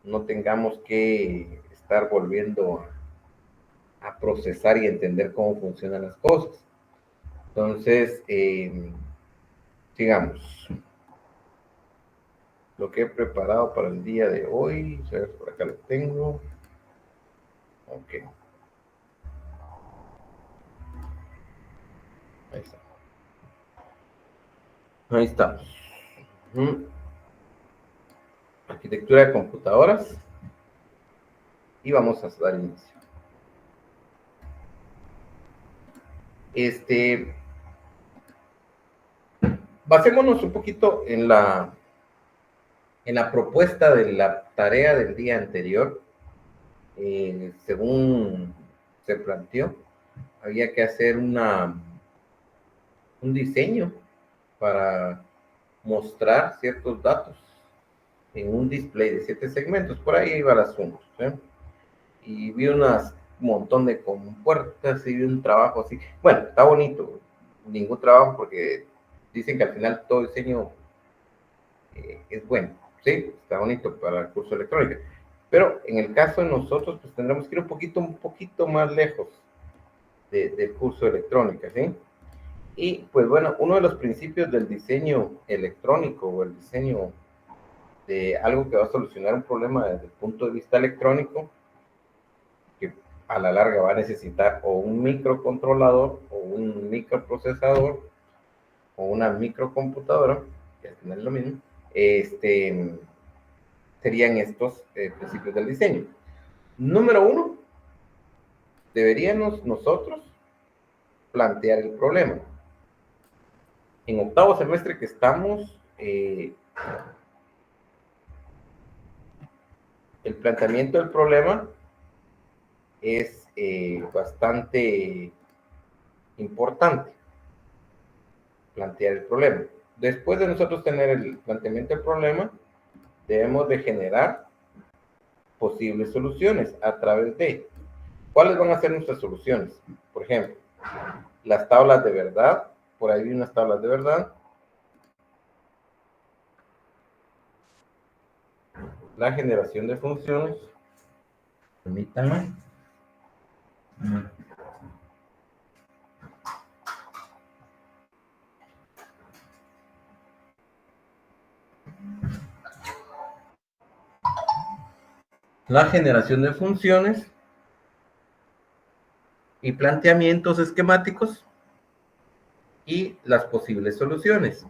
no tengamos que estar volviendo a procesar y entender cómo funcionan las cosas. Entonces, sigamos. Lo que he preparado para el día de hoy, a ver, por acá lo tengo. Ok, ahí está. Ahí estamos. Arquitectura de computadoras. Y vamos a dar inicio. Basémonos un poquito en la propuesta de la tarea del día anterior. Según se planteó, había que hacer un diseño para mostrar ciertos datos en un display de 7 segmentos. Por ahí iba el asunto. ¿Sí? Y vi un montón de compuertas y vi un trabajo así. Bueno, está bonito. Ningún trabajo porque dicen que al final todo diseño es bueno. Sí, está bonito para el curso de electrónica. Pero en el caso de nosotros, pues tendremos que ir un poquito más lejos del curso de electrónica, ¿sí? Y pues bueno, uno de los principios del diseño electrónico o el diseño de algo que va a solucionar un problema desde el punto de vista electrónico, que a la larga va a necesitar o un microcontrolador o un microprocesador o una microcomputadora, que al final es lo mismo, serían estos principios del diseño. Número uno, deberíamos nosotros plantear el problema. En octavo semestre que estamos, el planteamiento del problema es bastante importante, plantear el problema. Después de nosotros tener el planteamiento del problema, debemos de generar posibles soluciones a través de, ¿cuáles van a ser nuestras soluciones? Por ejemplo, las tablas de verdad, por ahí vi unas tablas de verdad, la generación de funciones, permítanme, la generación de funciones y planteamientos esquemáticos y las posibles soluciones.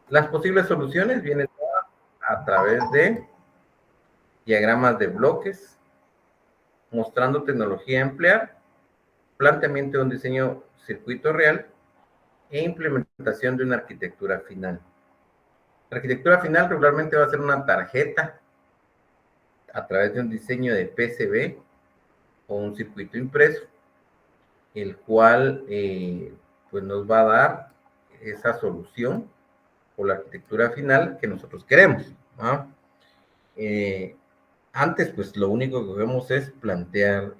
Las posibles soluciones vienen a través de diagramas de bloques, mostrando tecnología a emplear, planteamiento de un diseño circuito real e implementación de una arquitectura final. La arquitectura final regularmente va a ser una tarjeta a través de un diseño de PCB o un circuito impreso, el cual pues nos va a dar esa solución o la arquitectura final que nosotros queremos. ¿No? Antes, pues lo único que vemos es plantear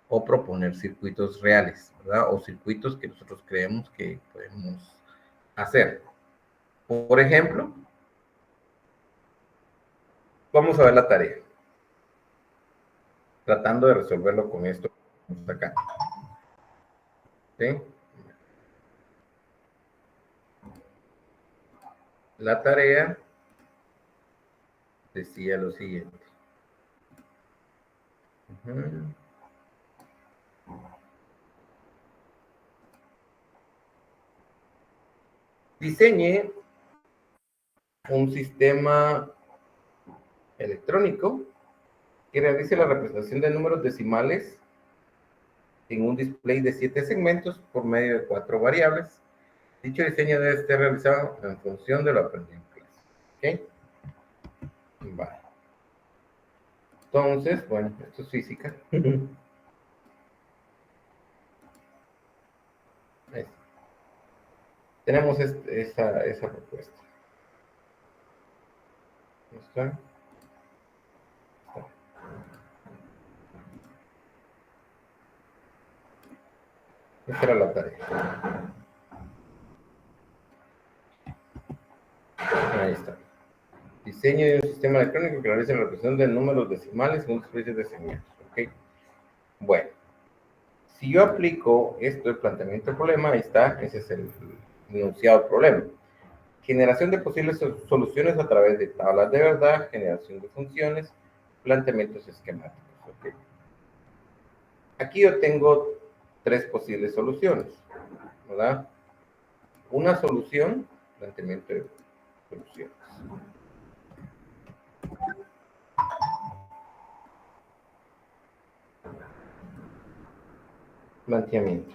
o proponer circuitos reales, ¿verdad? O circuitos que nosotros creemos que podemos hacer. Por ejemplo, vamos a ver la tarea, tratando de resolverlo con esto que tenemos acá. ¿Sí? La tarea decía lo siguiente. Diseñe un sistema electrónico que realice la representación de números decimales en un display de 7 segmentos por medio de 4 variables. Dicho diseño debe estar realizado en función de lo aprendido en clase. ¿Ok? Vale. Entonces, bueno, esto es física. Tenemos esa propuesta. ¿Está? Esta era la tarea. Ahí está. Diseño de un sistema electrónico que realiza la representación de números decimales en un display de segmentos. ¿Ok? Bueno, si yo aplico esto, el planteamiento del problema, ahí está, ese es el enunciado del problema. Generación de posibles soluciones a través de tablas de verdad, generación de funciones, planteamientos esquemáticos. ¿Ok? Aquí yo tengo tres posibles soluciones, ¿verdad? Una solución, planteamiento de soluciones. Planteamiento.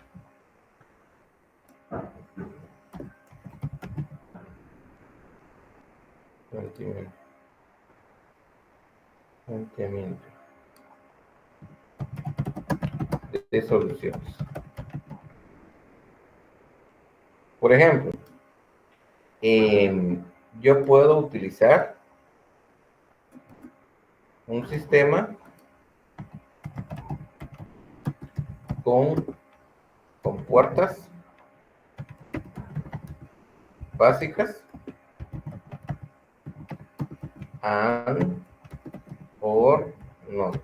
Planteamiento de soluciones. Por ejemplo, yo puedo utilizar un sistema con puertas básicas, and, or, not.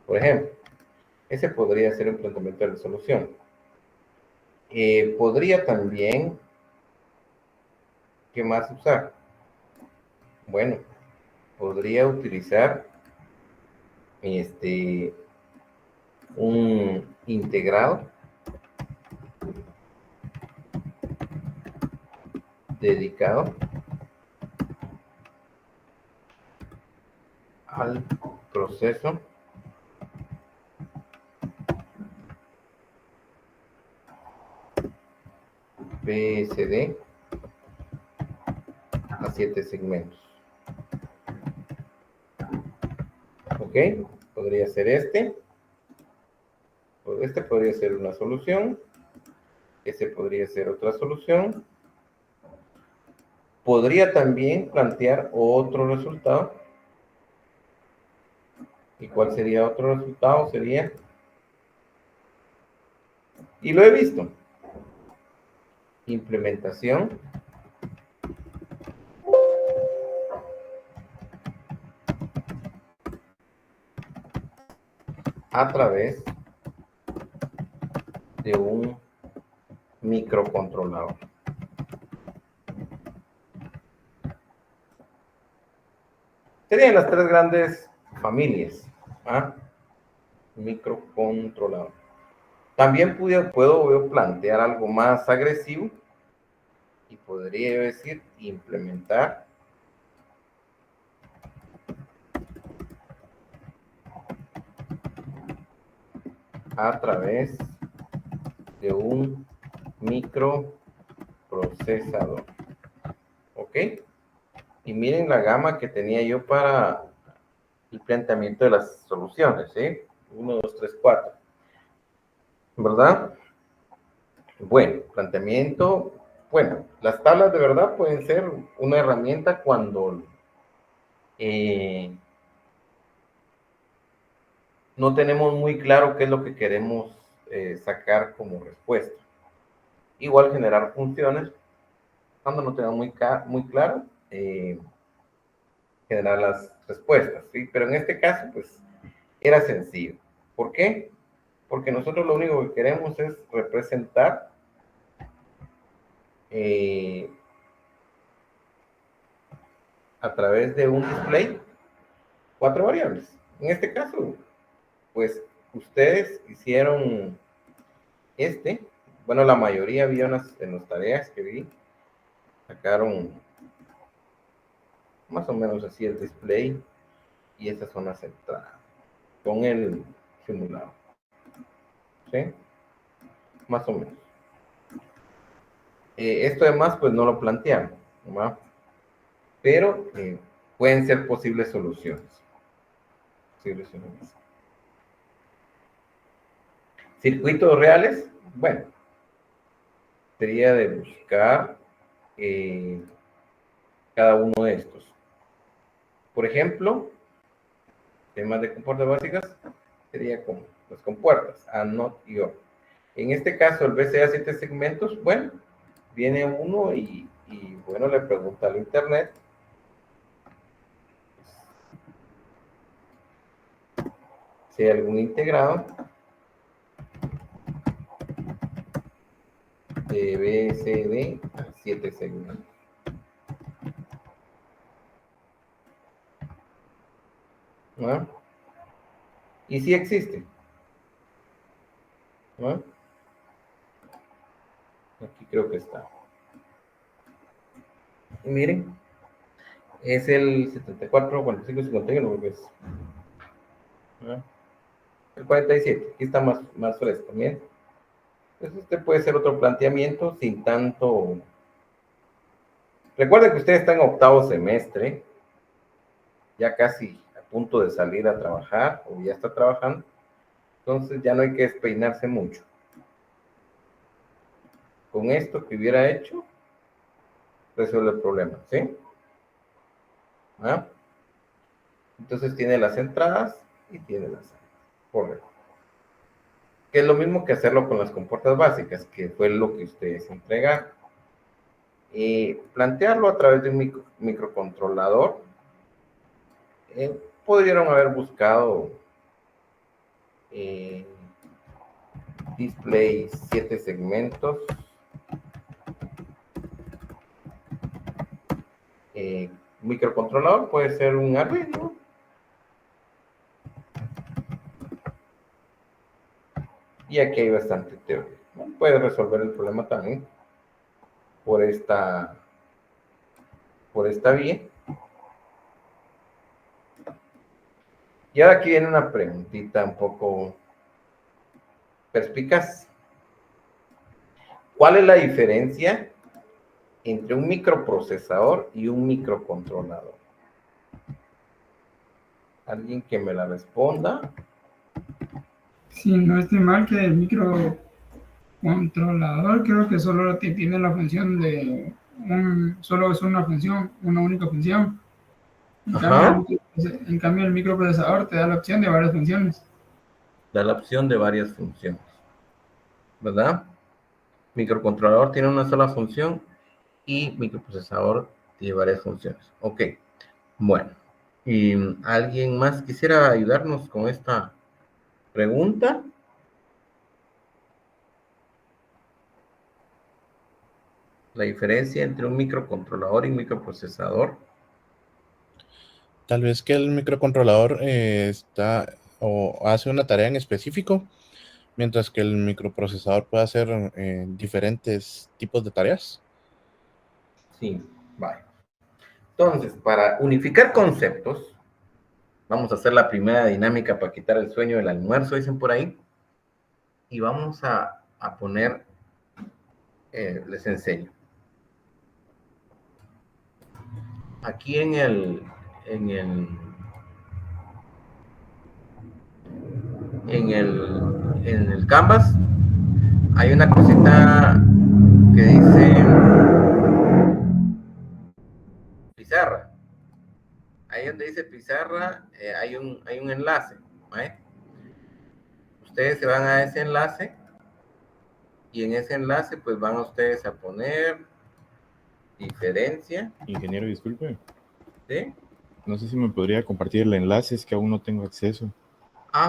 Por ejemplo, ese podría ser un planteamiento de solución. Podría también, ¿qué más usar? Bueno, podría utilizar un integrado dedicado al proceso BSD a 7 segmentos. ¿Ok? Podría ser este. Este podría ser una solución. Ese podría ser otra solución. Podría también plantear otro resultado. ¿Y cuál sería otro resultado? Sería, y lo he visto, implementación a través de un microcontrolador. Serían las tres grandes familias. ¿Ah? Microcontrolador. También puedo plantear algo más agresivo y podría decir implementar a través de un microprocesador. ¿Ok? Y miren la gama que tenía yo para el planteamiento de las soluciones, ¿sí? 1, 2, 3, 4. ¿Verdad? Bueno, planteamiento. Bueno, las tablas de verdad pueden ser una herramienta cuando no tenemos muy claro qué es lo que queremos sacar como respuesta. Igual generar funciones cuando no tenemos muy claro generar las respuestas, ¿sí? Pero en este caso, pues, era sencillo. ¿Por qué? Porque nosotros lo único que queremos es representar a través de un display 4 variables. En este caso, pues, ustedes hicieron bueno, la mayoría vi en las tareas que vi, sacaron más o menos así el display y estas son las entradas con el simulado. ¿Sí? Más o menos. Esto además, pues no lo planteamos, ¿no? Pero pueden ser posibles soluciones. Circuitos reales, bueno, sería de buscar cada uno de estos. Por ejemplo, temas de compuertas básicas sería con las compuertas, and, not y or. En este caso, el BCA 7 segmentos, bueno, viene uno y bueno, le pregunta al internet si hay algún integrado de BCD a 7 segmentos. ¿No? Y sí existe. ¿No? Aquí creo que está. Y miren, es el 74, 45, 51, porque es. ¿No? El 47, aquí está más fresco, ¿bien? Entonces este puede ser otro planteamiento sin tanto. Recuerden que usted está en octavo semestre, ya casi a punto de salir a trabajar, o ya está trabajando, entonces ya no hay que despeinarse mucho. Con esto que hubiera hecho, resuelve el problema, ¿sí? ¿Ah? Entonces tiene las entradas y tiene las salidas. Correcto. Que es lo mismo que hacerlo con las compuertas básicas, que fue lo que ustedes entregaron. Plantearlo a través de un microcontrolador. Podrían haber buscado display 7 segmentos. Microcontrolador puede ser un Arduino. Y aquí hay bastante teoría. Bueno, puede resolver el problema también por esta vía. Y ahora aquí viene una preguntita un poco perspicaz. ¿Cuál es la diferencia entre un microprocesador y un microcontrolador? ¿Alguien que me la responda? Si no estoy mal, que el microcontrolador creo que solo tiene la función de solo es una función, una única función. Ajá. En cambio, el microprocesador te da la opción de varias funciones. Da la opción de varias funciones, ¿verdad? Microcontrolador tiene una sola función y microprocesador tiene varias funciones. Ok, bueno. ¿Y alguien más quisiera ayudarnos con esta pregunta? La diferencia entre un microcontrolador y un microprocesador. Tal vez que el microcontrolador está o hace una tarea en específico, mientras que el microprocesador puede hacer diferentes tipos de tareas. Sí, vale. Entonces, para unificar conceptos, vamos a hacer la primera dinámica para quitar el sueño del almuerzo, dicen por ahí. Y vamos a poner, les enseño. Aquí en el Canvas hay una cosita que dice pizarra. Ahí donde dice pizarra hay un enlace, ¿vale? Ustedes se van a ese enlace y en ese enlace pues van ustedes a poner diferencia. Ingeniero, disculpe. ¿Sí? No sé si me podría compartir el enlace, es que aún no tengo acceso.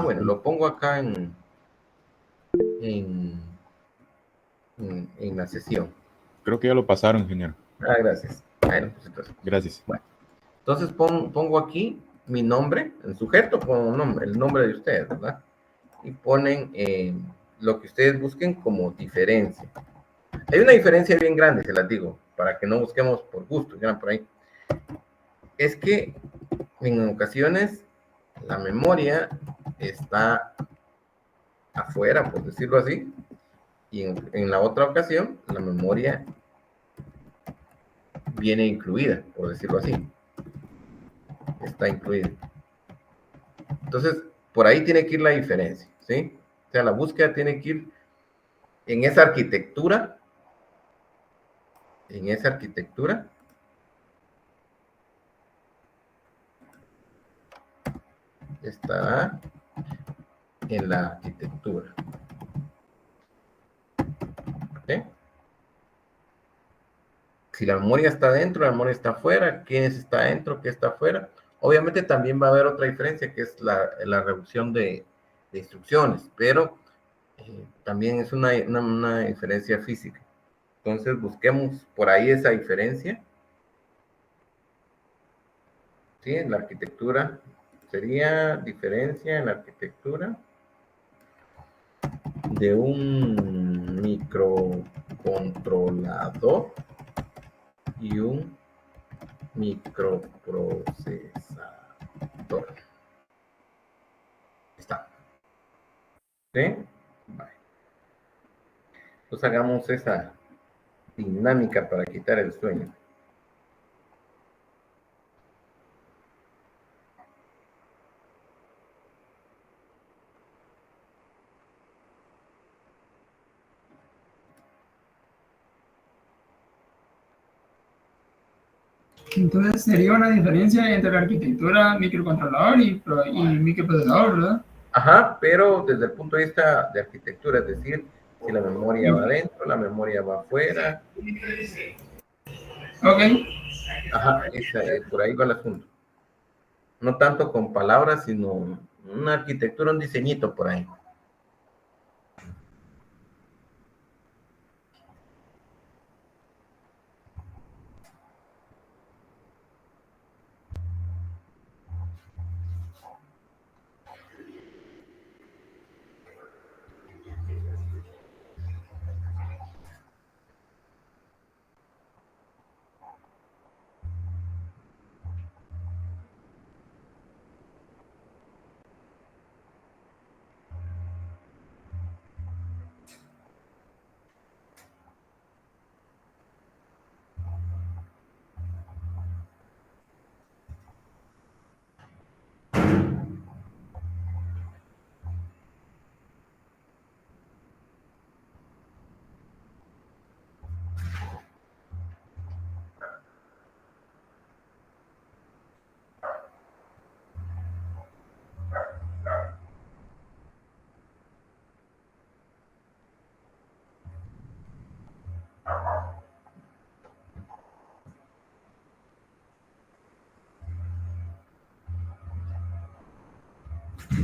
Bueno, lo pongo acá en la sesión. Creo que ya lo pasaron, ingeniero. Gracias. Bueno, pues entonces. Gracias. Bueno, entonces pongo aquí mi nombre, el sujeto, pongo el nombre de ustedes, ¿verdad? Y ponen lo que ustedes busquen como diferencia. Hay una diferencia bien grande, se las digo, para que no busquemos por gusto, ya por ahí. Es que en ocasiones la memoria está afuera, por decirlo así, y en la otra ocasión la memoria viene incluida, por decirlo así. Está incluida. Entonces, por ahí tiene que ir la diferencia, ¿sí? O sea, la búsqueda tiene que ir en esa arquitectura, está en la arquitectura. ¿Sí? Si la memoria está dentro, la memoria está afuera, ¿quién está dentro, qué está afuera? Obviamente también va a haber otra diferencia, que es la reducción de de instrucciones, pero también es una diferencia física. Entonces busquemos por ahí esa diferencia. ¿Sí? En la arquitectura sería diferencia en la arquitectura de un microcontrolador y un microprocesador. Está. ¿Sí? Vale. Entonces hagamos esa dinámica para quitar el sueño. Entonces sería una diferencia entre la arquitectura microcontrolador y microprocesador, ¿verdad? Ajá, pero desde el punto de vista de arquitectura, es decir, si la memoria va adentro, la memoria va afuera. Ok. Ajá, por ahí va el asunto. No tanto con palabras, sino una arquitectura, un diseñito por ahí.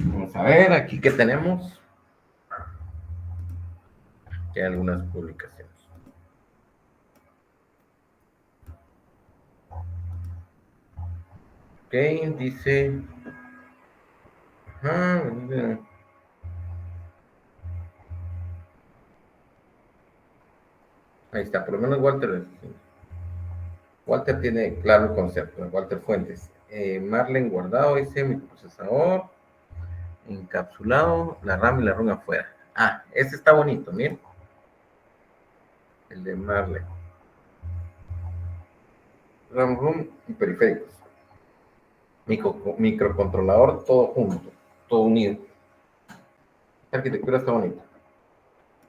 Vamos a ver, aquí que tenemos. Aquí hay algunas publicaciones. Ok, dice. Ahí está, por lo menos Walter tiene claro el concepto, Walter Fuentes. Marlen Guardado dice microprocesador, encapsulado, la RAM y la ROM afuera. Ah, ese está bonito, miren. El de Marlen. RAM, ROM y periféricos. Microcontrolador, todo junto, todo unido. Esta arquitectura está bonita.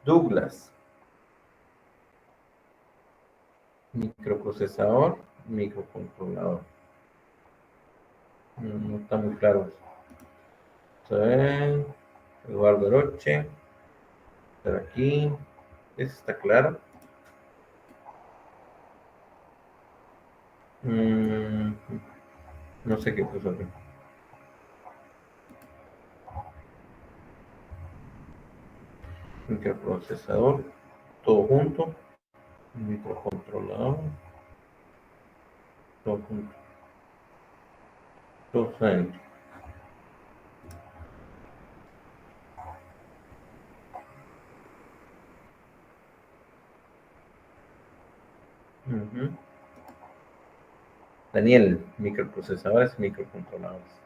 Douglas. Microprocesador, microcontrolador. No está muy claro eso. Eduardo Roche. Por aquí. Eso está claro. No sé qué puso aquí. Microprocesador, todo junto. Microcontrolador, todo junto. Todo adentro. Daniel, microprocesadores, microcontroladores.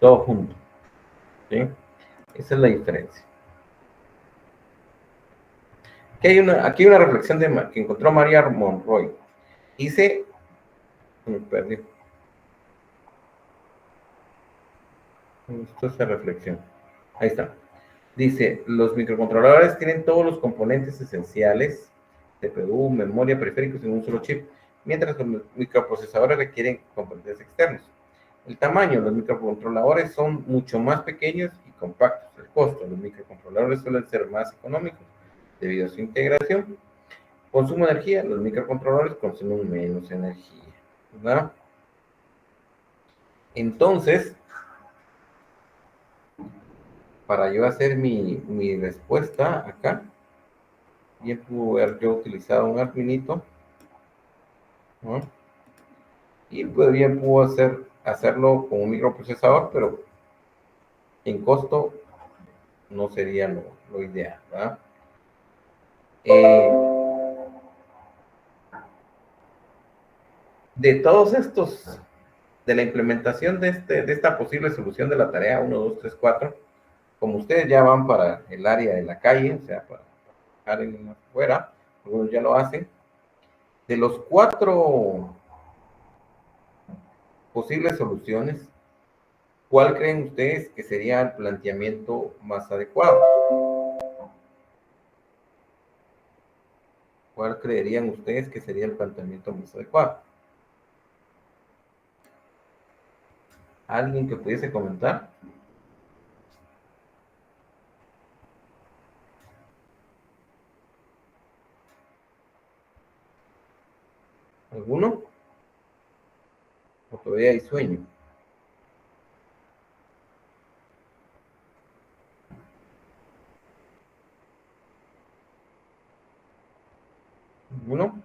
Todo junto. ¿Sí? Esa es la diferencia. Aquí hay una reflexión que encontró María Monroy. Dice, me perdí. Esto es la reflexión. Ahí está. Dice, los microcontroladores tienen todos los componentes esenciales, CPU, memoria, periféricos en un solo chip, mientras los microprocesadores requieren componentes externos. El tamaño, los microcontroladores son mucho más pequeños y compactos. El costo, los microcontroladores suelen ser más económicos debido a su integración consumo energía, los microcontroladores consumen menos energía, ¿verdad? Entonces, para yo hacer mi respuesta acá, bien pude haber yo utilizado un adminito, ¿no? Y pues bien puedo hacerlo con un microprocesador, pero en costo no sería lo ideal, ¿verdad? De todos estos, de la implementación de esta posible solución de la tarea 1, 2, 3, 4, como ustedes ya van para el área de la calle, o sea, para trabajar en afuera, algunos ya lo hacen, de los 4 posibles soluciones, ¿cuál creen ustedes que sería el planteamiento más adecuado? ¿Cuál creerían ustedes que sería el planteamiento más adecuado? ¿Alguien que pudiese comentar? ¿Alguno? ¿O todavía hay sueño? ¿Alguno?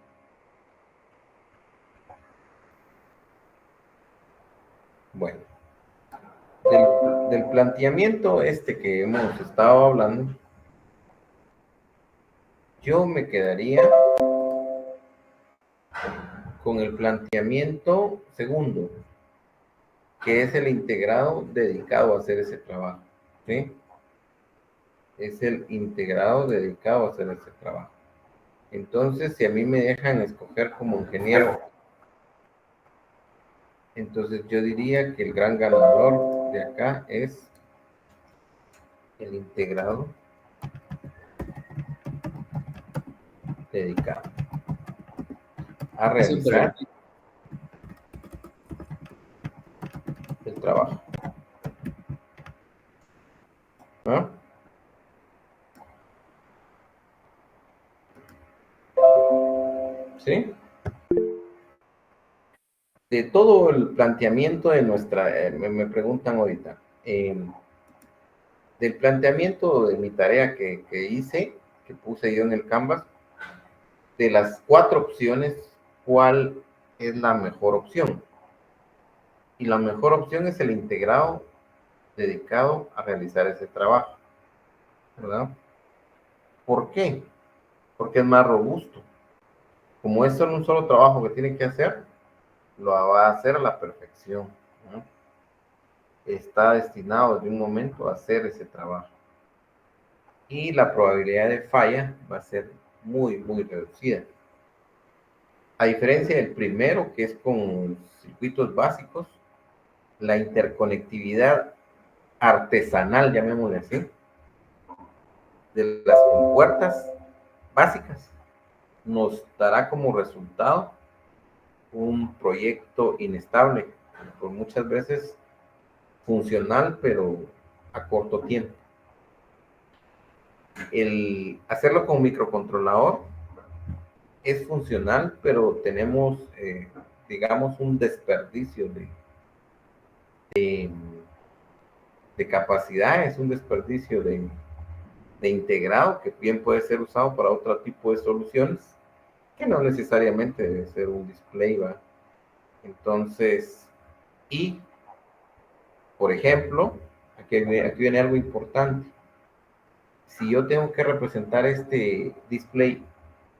Bueno, del planteamiento que hemos estado hablando, yo me quedaría con el planteamiento segundo, que es el integrado dedicado a hacer ese trabajo, ¿sí? Es el integrado dedicado a hacer ese trabajo. Entonces, si a mí me dejan escoger como ingeniero, entonces yo diría que el gran ganador de acá es el integrado dedicado a realizar el trabajo, ¿no? ¿Sí? De todo el planteamiento de nuestra, me preguntan ahorita, del planteamiento de mi tarea que hice, que puse yo en el Canvas, de las 4 opciones, ¿cuál es la mejor opción? Y la mejor opción es el integrado dedicado a realizar ese trabajo, ¿verdad? ¿Por qué? Porque es más robusto. Como es solo un solo trabajo que tiene que hacer, lo va a hacer a la perfección, ¿no? Está destinado desde un momento a hacer ese trabajo. Y la probabilidad de falla va a ser muy, muy reducida. A diferencia del primero, que es con circuitos básicos, la interconectividad artesanal, llamémosle así, de las compuertas básicas, nos dará como resultado un proyecto inestable, por muchas veces funcional, pero a corto tiempo. El hacerlo con microcontrolador es funcional, pero tenemos, digamos, un desperdicio de capacidades, un desperdicio de integrado que bien puede ser usado para otro tipo de soluciones, que no necesariamente debe ser un display, ¿va? Entonces, y, por ejemplo, aquí viene algo importante. Si yo tengo que representar este display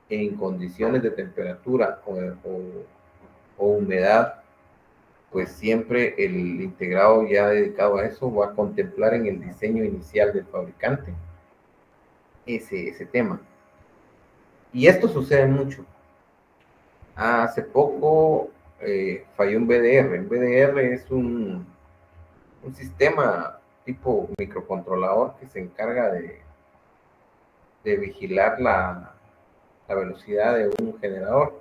en condiciones de temperatura o humedad, pues siempre el integrado ya dedicado a eso va a contemplar en el diseño inicial del fabricante ese tema. Y esto sucede mucho. Hace poco falló un BDR. Un BDR es un sistema tipo microcontrolador que se encarga de vigilar la velocidad de un generador.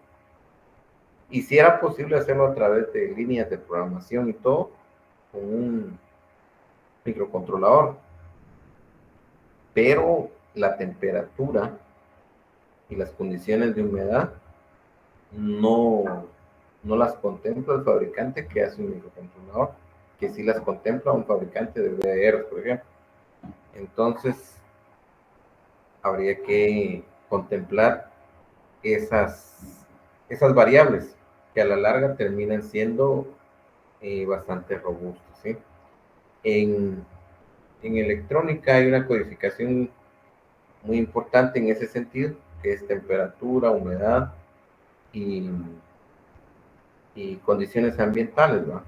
Y si era posible hacerlo a través de líneas de programación y todo, con un microcontrolador. Pero la temperatura y las condiciones de humedad no las contempla el fabricante que hace un microcontrolador, que sí las contempla un fabricante de VDR, por ejemplo. Entonces, habría que contemplar esas variables que a la larga terminan siendo bastante robustas, ¿sí? En electrónica hay una codificación muy importante en ese sentido, que es temperatura, humedad y condiciones ambientales, ¿no?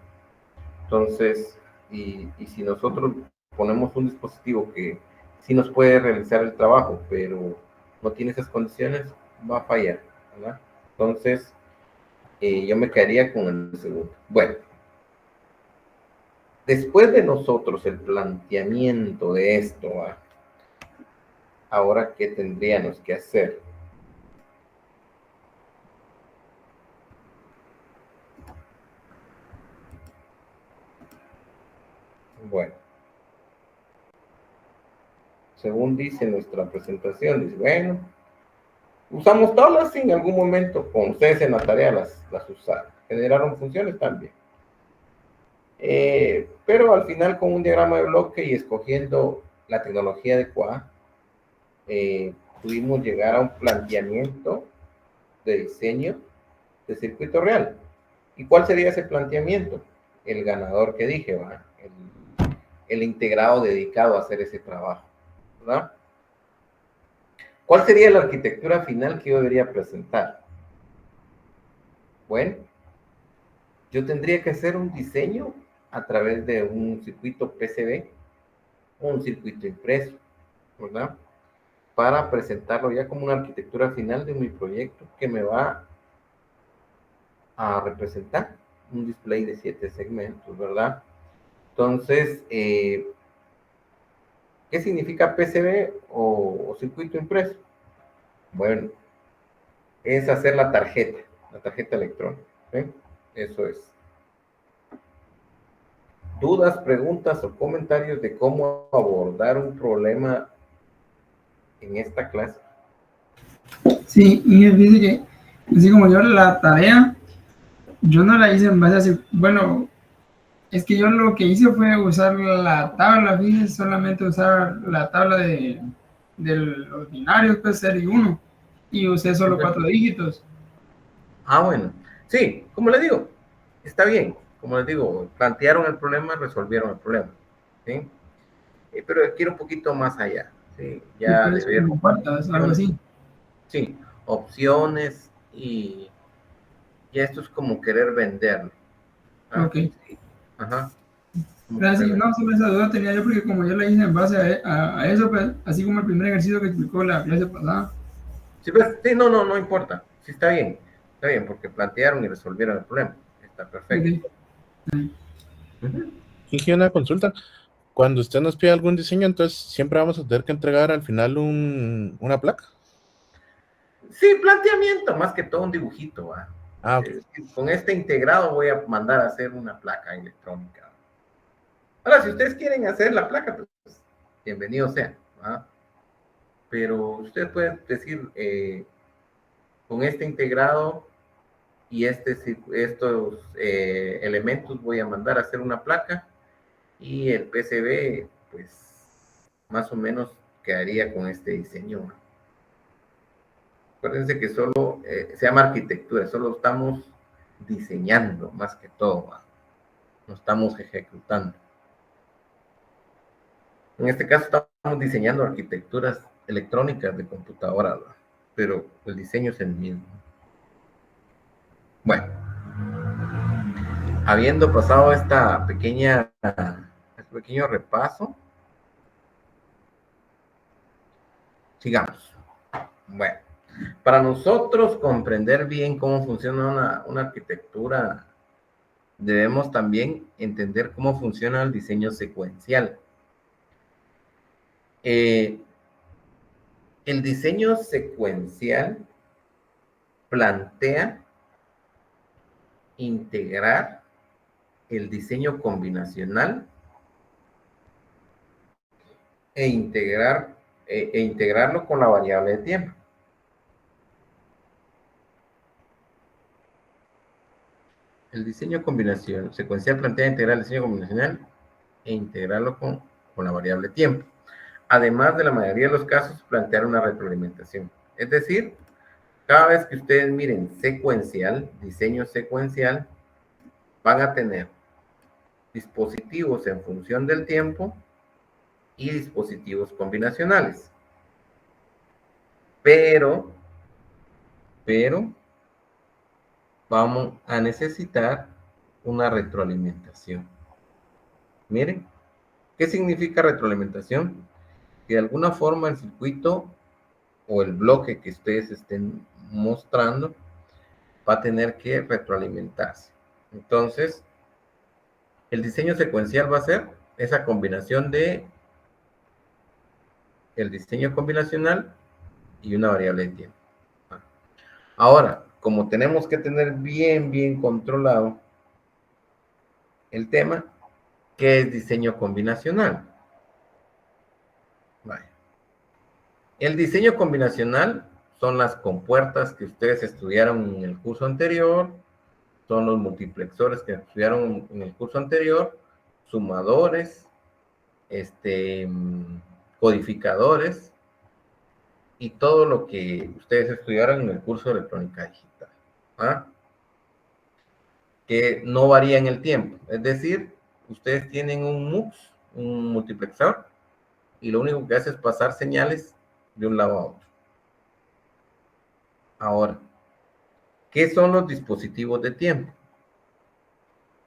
Entonces, y si nosotros ponemos un dispositivo que sí nos puede realizar el trabajo, pero no tiene esas condiciones, va a fallar, ¿verdad? Entonces, yo me quedaría con el segundo. Bueno, después de nosotros el planteamiento de esto, ¿va? Ahora, ¿qué tendríamos que hacer? Bueno, según dice nuestra presentación, dice, bueno, usamos tablas, sí, en algún momento, con ustedes en la tarea las usaron, generaron funciones también. Pero al final con un diagrama de bloque y escogiendo la tecnología adecuada, pudimos llegar a un planteamiento de diseño de circuito real. ¿Y cuál sería ese planteamiento? El ganador que dije, ¿va? El integrado dedicado a hacer ese trabajo, ¿verdad? ¿Cuál sería la arquitectura final que yo debería presentar? Bueno, yo tendría que hacer un diseño a través de un circuito PCB o un circuito impreso, ¿verdad? Para presentarlo ya como una arquitectura final de mi proyecto que me va a representar un display de 7 segmentos, ¿verdad? Entonces, ¿qué significa PCB o circuito impreso? Bueno, es hacer la tarjeta electrónica, ¿sí? Eso es. ¿Dudas, preguntas o comentarios de cómo abordar un problema en esta clase? Sí, y dice que, así como yo la tarea, yo no la hice en base a, bueno, es que yo lo que hice fue usar la tabla, fíjense, solamente usar la tabla de los binarios, pues 0 y 1, y usé solo 4 dígitos. Ah, bueno. Sí, como le digo, está bien. Como les digo, plantearon el problema, resolvieron el problema. ¿Sí? Pero quiero un poquito más allá. ¿Sí? Y Ya pues de ver como cuentas, algo así. sí, opciones y esto es como querer venderlo. ¿Ah? Ok. Sí. Ajá. Como Pero querer sí, vender. no, solo esa duda tenía yo porque como yo la hice en base a eso, pues, así como el primer ejercicio que explicó la clase pasada. Sí, pues, sí, no importa. Sí, está bien, porque plantearon y resolvieron el problema. Está perfecto. Ok. Ujú. Inge, una consulta. Cuando usted nos pide algún diseño, entonces siempre vamos a tener que entregar al final una placa. Sí, planteamiento, más que todo un dibujito, ¿va? Ah, ok. Con este integrado voy a mandar a hacer una placa electrónica. Ahora, si ustedes quieren hacer la placa, pues bienvenido sea, ¿va? Pero ustedes pueden decir, con este integrado y estos elementos voy a mandar a hacer una placa y el PCB, pues, más o menos quedaría con este diseño, ¿va? Acuérdense que solo se llama arquitectura, solo estamos diseñando más que todo, ¿va? No estamos ejecutando. En este caso estamos diseñando arquitecturas electrónicas de computadora, ¿va? Pero el diseño es el mismo. Bueno, habiendo pasado este pequeño repaso, sigamos. Bueno, para nosotros comprender bien cómo funciona una arquitectura, debemos también entender cómo funciona el diseño secuencial. El diseño secuencial plantea integrar el diseño combinacional e integrarlo con la variable de tiempo. el diseño combinación secuencial plantea integrar el diseño combinacional e integrarlo con la variable tiempo. Además de la mayoría de los casos, plantear una retroalimentación. Es decir, cada vez que ustedes miren secuencial, diseño secuencial, van a tener dispositivos en función del tiempo y dispositivos combinacionales. Pero vamos a necesitar una retroalimentación. Miren, ¿qué significa retroalimentación? Que de alguna forma el circuito o el bloque que ustedes estén mostrando va a tener que retroalimentarse. Entonces, el diseño secuencial va a ser esa combinación de el diseño combinacional y una variable de tiempo. Ahora, como tenemos que tener bien controlado el tema, ¿qué es diseño combinacional? Vale. El diseño combinacional son las compuertas que ustedes estudiaron en el curso anterior, son los multiplexores que estudiaron en el curso anterior, sumadores, codificadores y todo lo que ustedes estudiaron en el curso de electrónica digital. ¿Ah? Que no varía en el tiempo. Es decir, ustedes tienen un MUX, un multiplexor, y lo único que hace es pasar señales de un lado a otro. Ahora, ¿qué son los dispositivos de tiempo?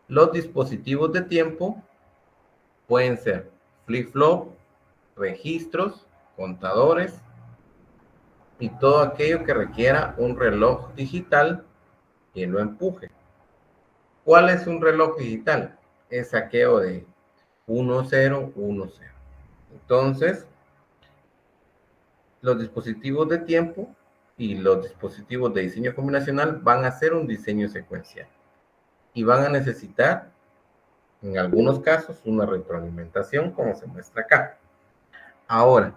Los dispositivos de tiempo pueden ser flip-flop, registros, contadores y todo aquello que requiera un reloj digital que lo empuje. ¿Cuál es un reloj digital? Es aquello de 1010. Entonces, los dispositivos de tiempo y los dispositivos de diseño combinacional van a hacer un diseño secuencial y van a necesitar, en algunos casos, una retroalimentación, como se muestra acá. Ahora,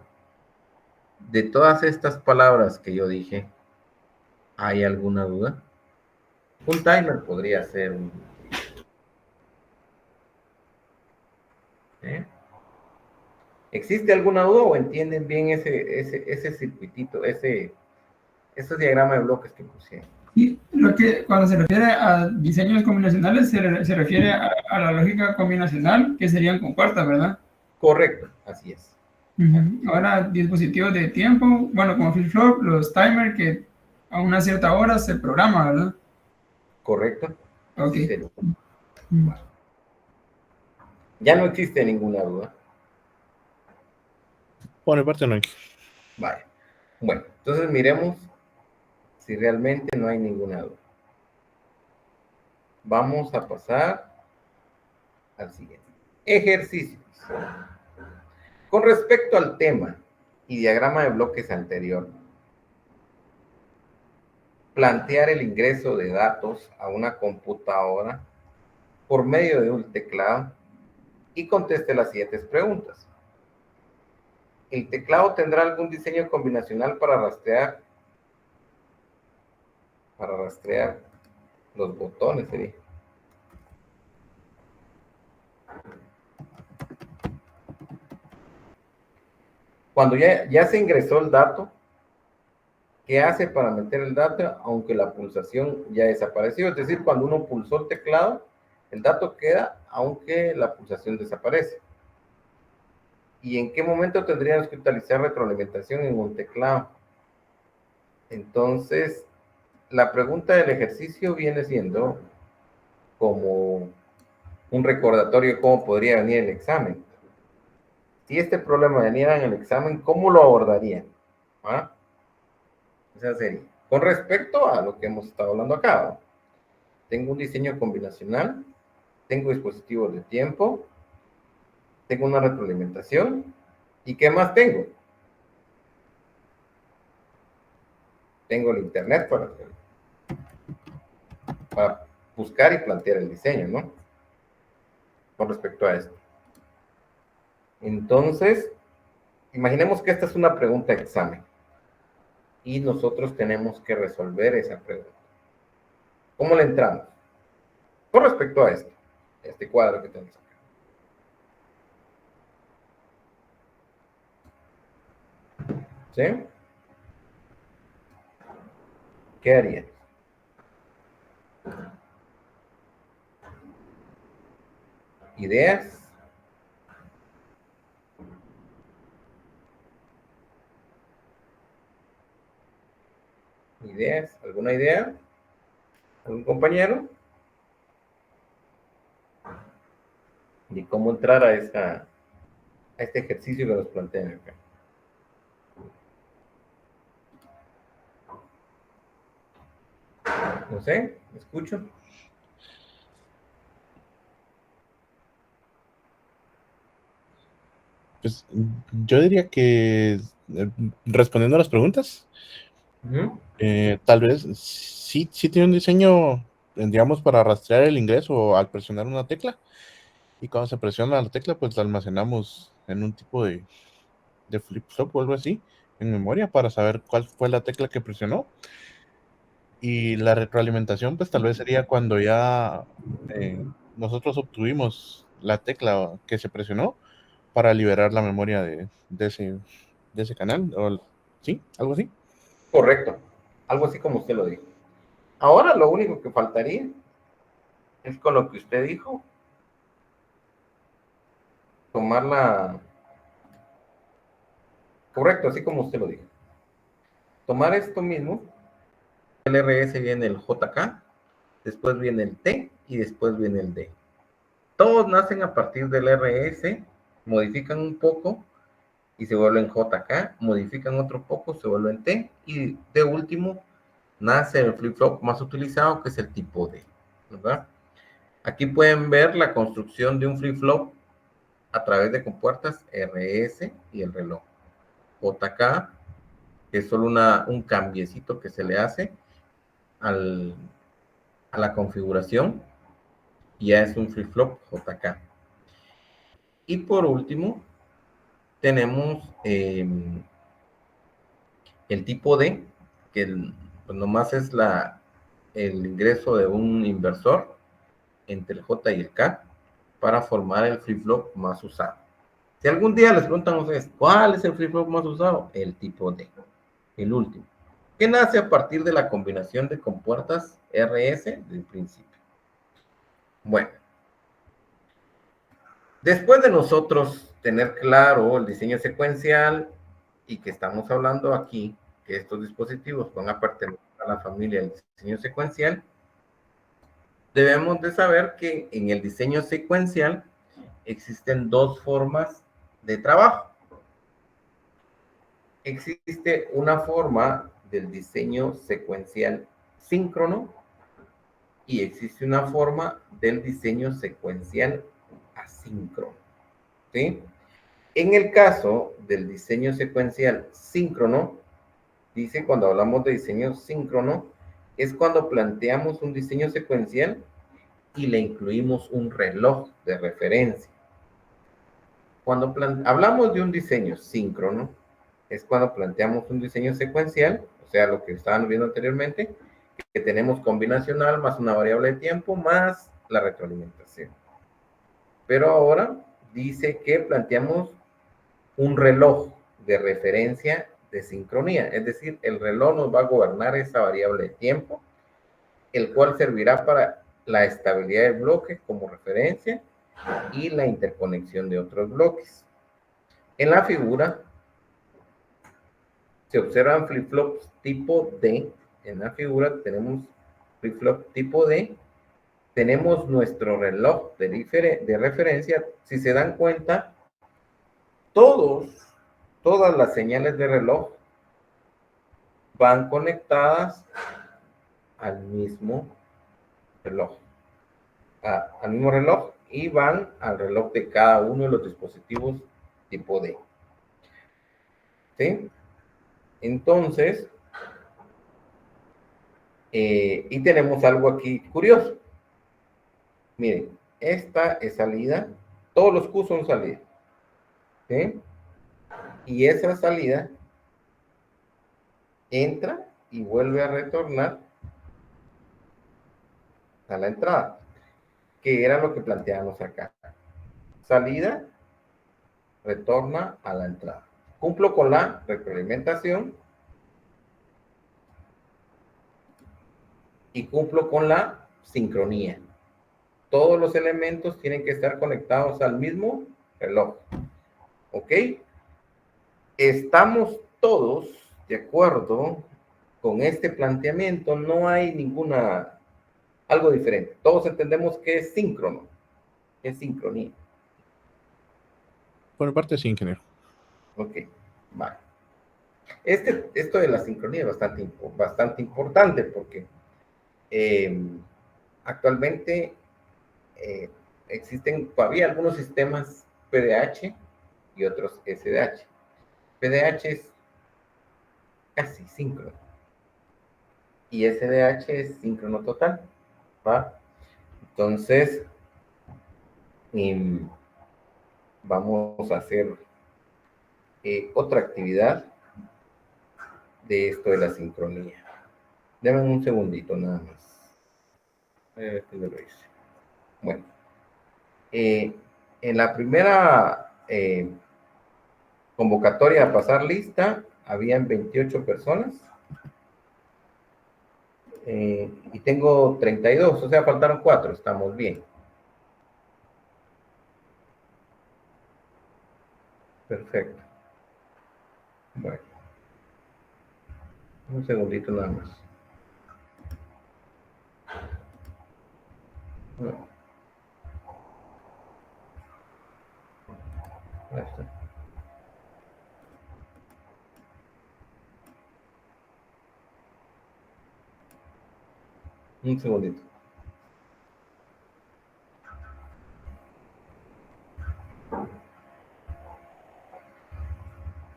de todas estas palabras que yo dije, ¿hay alguna duda? Un timer podría ser un... ¿Existe alguna duda o entienden bien ese circuitito, ese diagrama de bloques que pusieron? Y cuando se refiere a diseños combinacionales, se refiere a la lógica combinacional, que serían compuertas, ¿verdad? Correcto, así es. Ahora, dispositivos de tiempo, bueno, como flip-flop, los timers que a una cierta hora se programa, ¿verdad? Correcto. Ok. Sí, ya no existe ninguna duda. Por mi parte no hay. Vale. Bueno, entonces miremos si realmente no hay ninguna duda. Vamos a pasar al siguiente. Ejercicios. Con respecto al tema y diagrama de bloques anterior, plantear el ingreso de datos a una computadora por medio de un teclado y conteste las siguientes preguntas. ¿El teclado tendrá algún diseño combinacional para rastrear los botones? ¿Sí? Cuando ya se ingresó el dato, ¿qué hace para meter el dato aunque la pulsación ya desapareció? Es decir, cuando uno pulsó el teclado, el dato queda aunque la pulsación desaparece. ¿Y en qué momento tendríamos que utilizar retroalimentación en un teclado? Entonces, la pregunta del ejercicio viene siendo como un recordatorio de cómo podría venir el examen. Si este problema veniera en el examen, ¿cómo lo abordarían? ¿Ah? Esa sería. Con respecto a lo que hemos estado hablando acá, ¿no? Tengo un diseño combinacional, tengo dispositivos de tiempo, tengo una retroalimentación, ¿y qué más tengo? Tengo el internet para buscar y plantear el diseño, ¿no? Con respecto a esto. Entonces, imaginemos que esta es una pregunta de examen y nosotros tenemos que resolver esa pregunta. ¿Cómo le entramos? con respecto a este cuadro que tenemos acá. ¿Sí? ¿Qué harían? ¿Ideas? ¿Ideas? ¿Alguna idea? ¿Algún compañero? ¿Y cómo entrar a este ejercicio que nos plantean acá? No sé, escucho. Pues yo diría que respondiendo a las preguntas, Ujú. tal vez sí tiene un diseño, digamos, para rastrear el ingreso al presionar una tecla. Y cuando se presiona la tecla, pues la almacenamos en un tipo de flip-flop o algo así en memoria para saber cuál fue la tecla que presionó. Y la retroalimentación, pues tal vez sería cuando ya nosotros obtuvimos la tecla que se presionó para liberar la memoria de ese canal. ¿Sí? ¿Algo así? Correcto. Algo así como usted lo dijo. Ahora lo único que faltaría es con lo que usted dijo, tomar la... Correcto, así como usted lo dijo. Tomar esto mismo, el RS viene el JK, después viene el T y después viene el D. Todos nacen a partir del RS, modifican un poco y se vuelven JK, modifican otro poco, se vuelven T y de último nace el flip-flop más utilizado que es el tipo D, ¿verdad? Aquí pueden ver la construcción de un flip-flop a través de compuertas RS y el reloj. JK, que es solo un cambiecito que se le hace a la configuración, y ya es un flip-flop JK. Y por último, tenemos el tipo D, que pues nomás es el ingreso de un inversor entre el J y el K para formar el flip-flop más usado. Si algún día les preguntan a ustedes, ¿cuál es el flip-flop más usado? El tipo D, el último, que nace a partir de la combinación de compuertas RS del principio. Bueno, después de nosotros tener claro el diseño secuencial y que estamos hablando aquí que estos dispositivos van a pertenecer a la familia del diseño secuencial, debemos de saber que en el diseño secuencial existen dos formas de trabajo. Existe una forma del diseño secuencial síncrono y existe una forma del diseño secuencial asíncrono, ¿sí? En el caso del diseño secuencial síncrono, dice cuando hablamos de diseño síncrono, es cuando planteamos un diseño secuencial y le incluimos un reloj de referencia. Cuando hablamos de un diseño síncrono, es cuando planteamos un diseño secuencial, o sea, lo que estaban viendo anteriormente, que tenemos combinacional más una variable de tiempo más la retroalimentación. Pero ahora dice que planteamos un reloj de referencia de sincronía, es decir, el reloj nos va a gobernar esa variable de tiempo, el cual servirá para la estabilidad del bloque como referencia y la interconexión de otros bloques. En la figura se observan flip-flops tipo D. En la figura tenemos flip-flop tipo D. Tenemos nuestro reloj de referencia. Si se dan cuenta, todas las señales de reloj van conectadas al mismo reloj. Al mismo reloj y van al reloj de cada uno de los dispositivos tipo D. ¿Sí? Entonces, y tenemos algo aquí curioso. Miren, esta es salida, todos los Q son salida. ¿Sí? Y esa salida entra y vuelve a retornar a la entrada. que era lo que planteamos acá. Salida, retorna a la entrada. Cumplo con la retroalimentación y cumplo con la sincronía. Todos los elementos tienen que estar conectados al mismo reloj. ¿Ok? Estamos todos de acuerdo con este planteamiento. No hay algo diferente. Todos entendemos que es síncrono, que es sincronía. Por parte sí, ingeniero. Ok, vale. Esto de la sincronía es bastante importante porque actualmente existen todavía algunos sistemas PDH y otros SDH. PDH es casi síncrono y SDH es síncrono total, ¿va? Entonces, vamos a hacer otra actividad de esto de la sincronía. Dame un segundito nada más. Que lo hice. Bueno, en la primera convocatoria a pasar lista, habían 28 personas y tengo 32, o sea, faltaron 4, estamos bien. Perfecto. Bueno, un segundito nada más. Bueno, ahí está. Un segundito.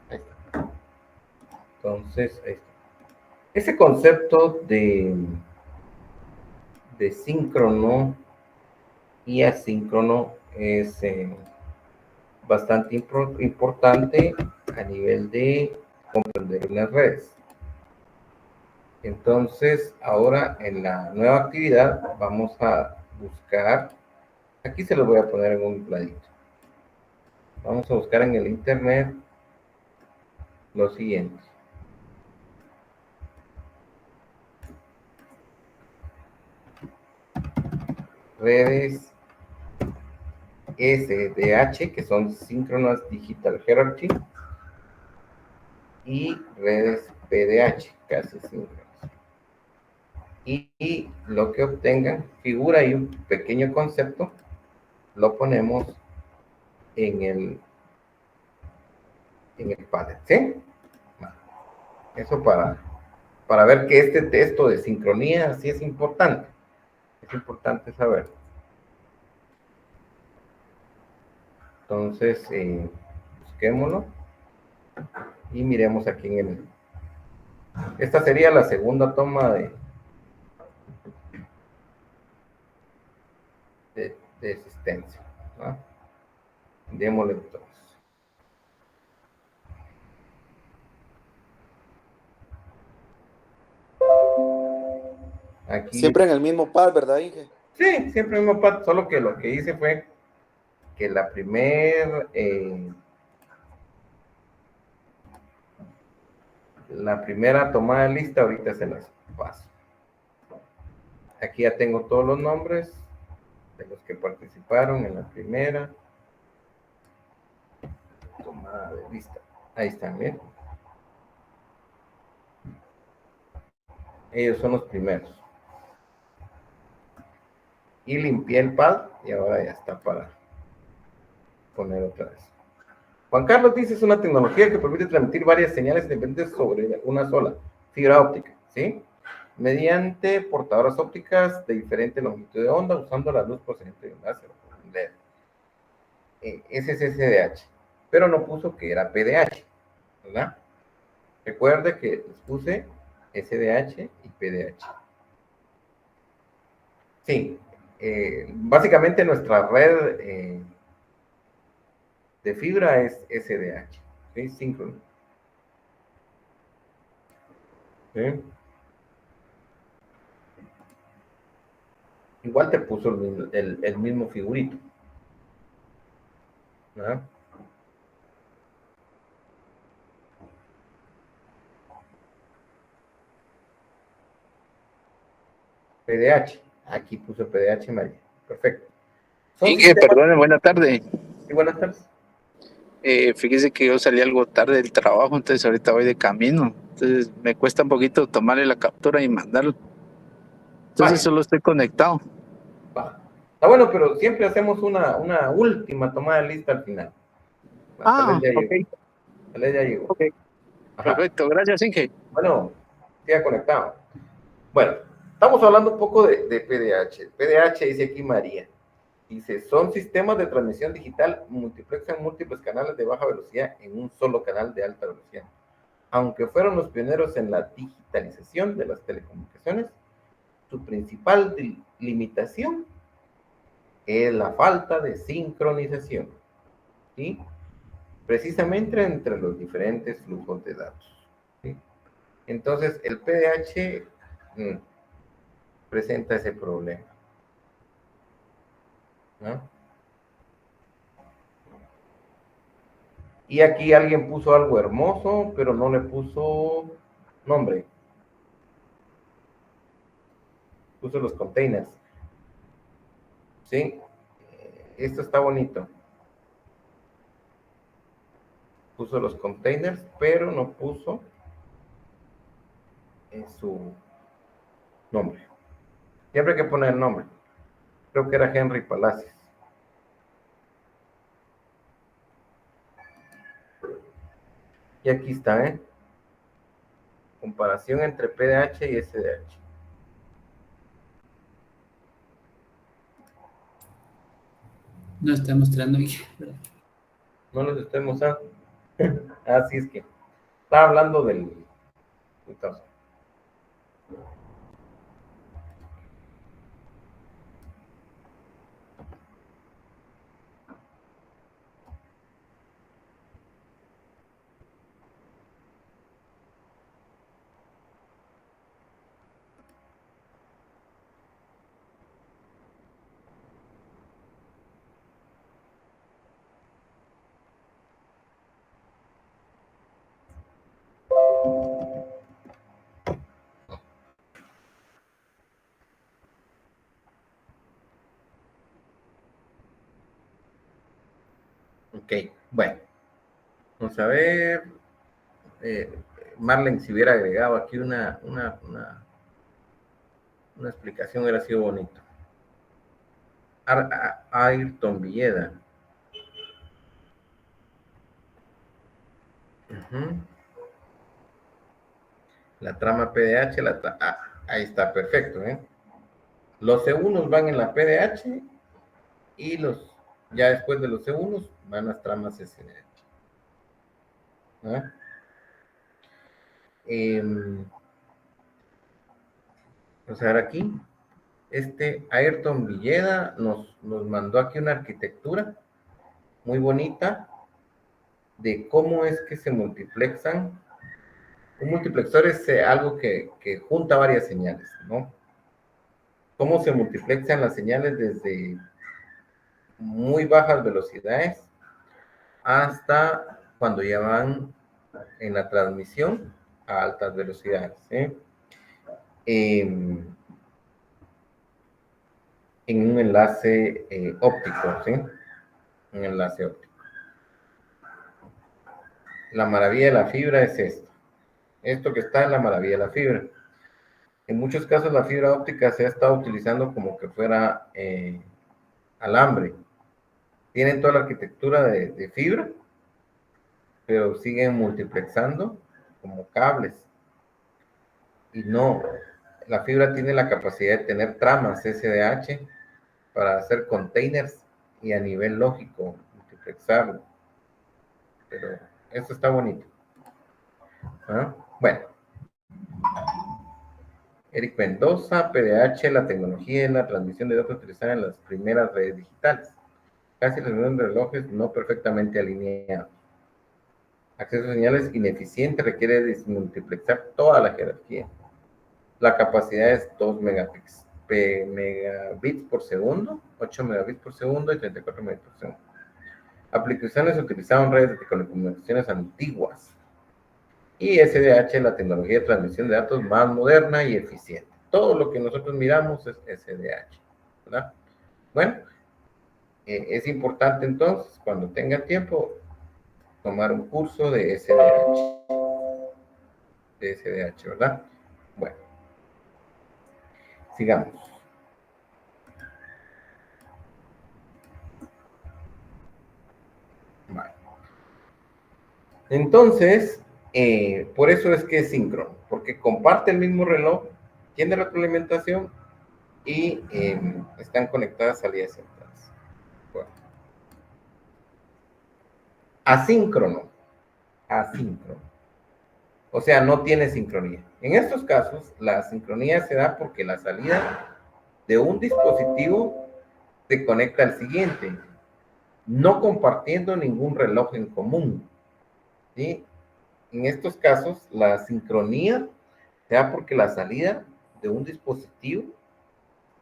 Ahí está. Entonces, ahí está. Ese concepto de síncrono y asíncrono es bastante importante a nivel de comprender las redes. Entonces, ahora en la nueva actividad vamos a buscar, aquí se los voy a poner en un ladito. Vamos a buscar en el internet lo siguiente. Redes SDH, que son Synchronous Digital Hierarchy, y redes PDH, casi síncronas. Y lo que obtengan, figura y un pequeño concepto, lo ponemos en el panel, ¿sí? Eso para ver que este texto de sincronía sí es importante. Es importante saber. Entonces, busquémoslo y miremos aquí en el... Esta sería la segunda toma de existencia, ¿no? Démosle entonces. Aquí, Siempre en el mismo pad, ¿verdad, Inge? sí, siempre el mismo path, solo que lo que hice fue que la primera tomada de lista ahorita se las paso. Aquí ya tengo todos los nombres de los que participaron en la primera tomada de lista. Ahí están, bien. Ellos son los primeros. Y limpié el pad y ahora ya está para poner otra vez. Juan Carlos dice, es una tecnología que permite transmitir varias señales independientes sobre una sola fibra óptica, ¿sí? Mediante portadoras ópticas de diferente longitud de onda usando la luz procedente de un láser o un LED. Ese es SDH, pero no puso que era PDH, ¿verdad? Recuerde que les puse SDH y PDH. Sí, básicamente nuestra red de fibra es SDH, ¿sí? Síncrono. ¿Sí? Igual te puso el mismo figurito. ¿No? PDH. Aquí puso PDH, María. Perfecto. Inge, perdone, buena tarde. Sí, buenas tardes. Fíjese que yo salí algo tarde del trabajo, entonces ahorita voy de camino. Entonces me cuesta un poquito tomarle la captura y mandarlo. Entonces Vale. solo estoy conectado. Va. Está bueno, pero siempre hacemos una última tomada de lista al final. Ah, Ya ok, llegó. Ya llegó. ok. Ajá. Perfecto, gracias, Inge. Bueno, queda conectado. Bueno, estamos hablando un poco de PDH. PDH dice aquí María. Dice, son sistemas de transmisión digital, multiplexan múltiples canales de baja velocidad en un solo canal de alta velocidad. Aunque fueron los pioneros en la digitalización de las telecomunicaciones, su principal limitación es la falta de sincronización, ¿sí? Precisamente entre los diferentes flujos de datos, ¿sí? Entonces, el PDH presenta ese problema, ¿no? Y aquí alguien puso algo hermoso, pero no le puso nombre. Puso los containers. ¿Sí? Esto está bonito. Puso los containers, pero no puso en su nombre. Siempre hay que poner el nombre. Creo que era Henry Palacios. Y aquí está, ¿eh? Comparación entre PDH y SDH. No está mostrando aquí. No los estoy mostrando. Así es que está hablando del... Entonces, ok, bueno. Vamos a ver. Marlene, si hubiera agregado aquí una explicación, hubiera sido bonito. Ayrton Villeda. La trama PDH, ahí está, perfecto, ¿eh? Los C1 van en la PDH y ya después de los C1 van las tramas SDH. ¿No? Vamos a ver aquí. Ayrton Villeda nos mandó aquí una arquitectura muy bonita de cómo es que se multiplexan. Un multiplexor es algo que junta varias señales, ¿no? Cómo se multiplexan las señales desde muy bajas velocidades hasta cuando ya van en la transmisión a altas velocidades, ¿eh? En un enlace óptico, ¿sí? Un enlace óptico. La maravilla de la fibra es esto. Esto que está en la maravilla de la fibra. En muchos casos la fibra óptica se ha estado utilizando como que fuera alambre. Tienen toda la arquitectura de fibra, pero siguen multiplexando como cables. Y no, la fibra tiene la capacidad de tener tramas SDH para hacer containers y a nivel lógico multiplexarlo. Pero eso está bonito. ¿Ah? Bueno. Eric Mendoza, PDH, la tecnología en la transmisión de datos utilizada en las primeras redes digitales. Casi los de relojes no perfectamente alineados. Acceso a señales ineficiente requiere desmultiplexar toda la jerarquía. La capacidad es 2 megapíxeles. megabits por segundo, 8 megabits por segundo y 34 megabits por segundo. Aplicaciones utilizaban redes de telecomunicaciones antiguas. Y SDH, la tecnología de transmisión de datos más moderna y eficiente. Todo lo que nosotros miramos es SDH, ¿verdad? Bueno, es importante entonces, cuando tengan tiempo, tomar un curso de SDH, ¿verdad? Bueno, sigamos. Vale. Entonces, por eso es que es síncrono, porque comparte el mismo reloj, tiene retroalimentación y están conectadas salidas y entradas. Bueno. Asíncrono. O sea, no tiene sincronía. En estos casos, la sincronía se da porque la salida de un dispositivo se conecta al siguiente, no compartiendo ningún reloj en común. ¿Sí? En estos casos, la sincronía se da porque la salida de un dispositivo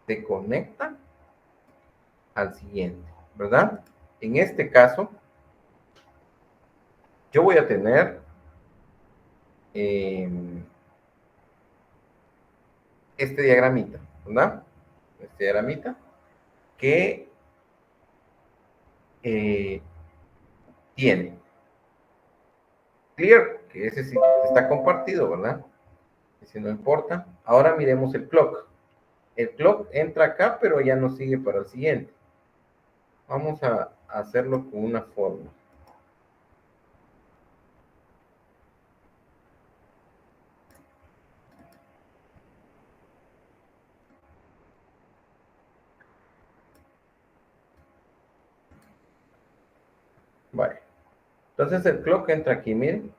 se conecta al siguiente, ¿verdad? En este caso, yo voy a tener este diagramita, ¿verdad? Este diagramita que tiene clear, que ese sí está compartido, ¿verdad? Ese no importa. Ahora miremos el clock. El clock entra acá, pero ya no sigue para el siguiente. Vamos a hacerlo con una forma. Vale. Entonces el clock entra aquí, miren.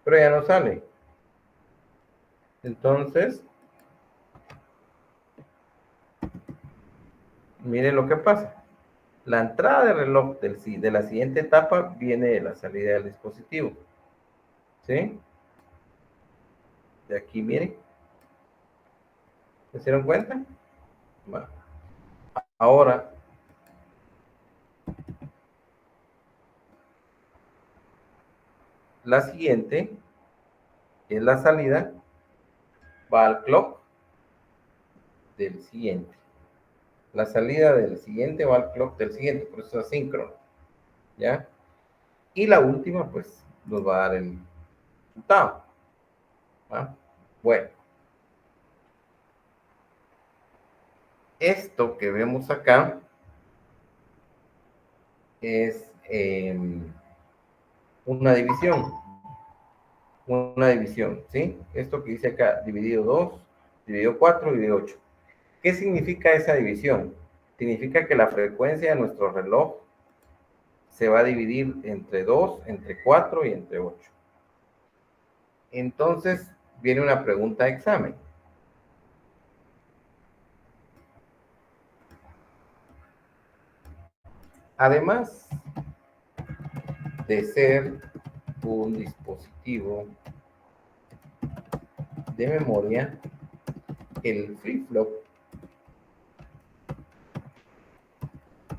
Pero ya no sale. Entonces, miren lo que pasa. La entrada de reloj de la siguiente etapa viene de la salida del dispositivo. ¿Sí? De aquí, miren. ¿Se dieron cuenta? Bueno. Ahora, la siguiente, que es la salida, va al clock del siguiente. La salida del siguiente va al clock del siguiente, por eso es asíncrono. ¿Ya? Y la última, pues, nos va a dar el resultado. ¿Va? Bueno. Esto que vemos acá es una división. Una división, ¿sí? Esto que dice acá, dividido 2, dividido 4, dividido 8. ¿Qué significa esa división? Significa que la frecuencia de nuestro reloj se va a dividir entre 2, entre 4 y entre 8. Entonces, viene una pregunta de examen. Además de ser un dispositivo de memoria, el flip-flop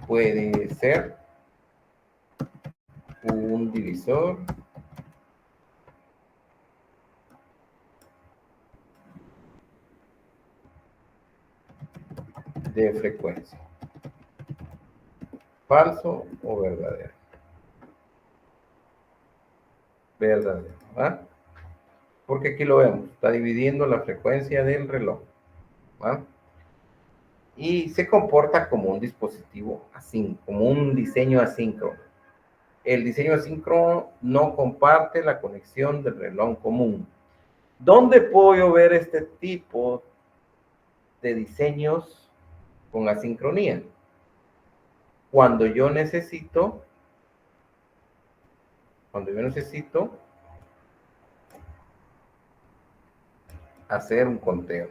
puede ser un divisor de frecuencia. ¿Falso o verdadero? Verdadero, ¿va? Porque aquí lo vemos, está dividiendo la frecuencia del reloj, ¿va? Y se comporta como un dispositivo así, como un diseño asíncrono. El diseño asíncrono no comparte la conexión del reloj común. ¿Dónde puedo yo ver este tipo de diseños con asincronía? Cuando yo necesito hacer un conteo.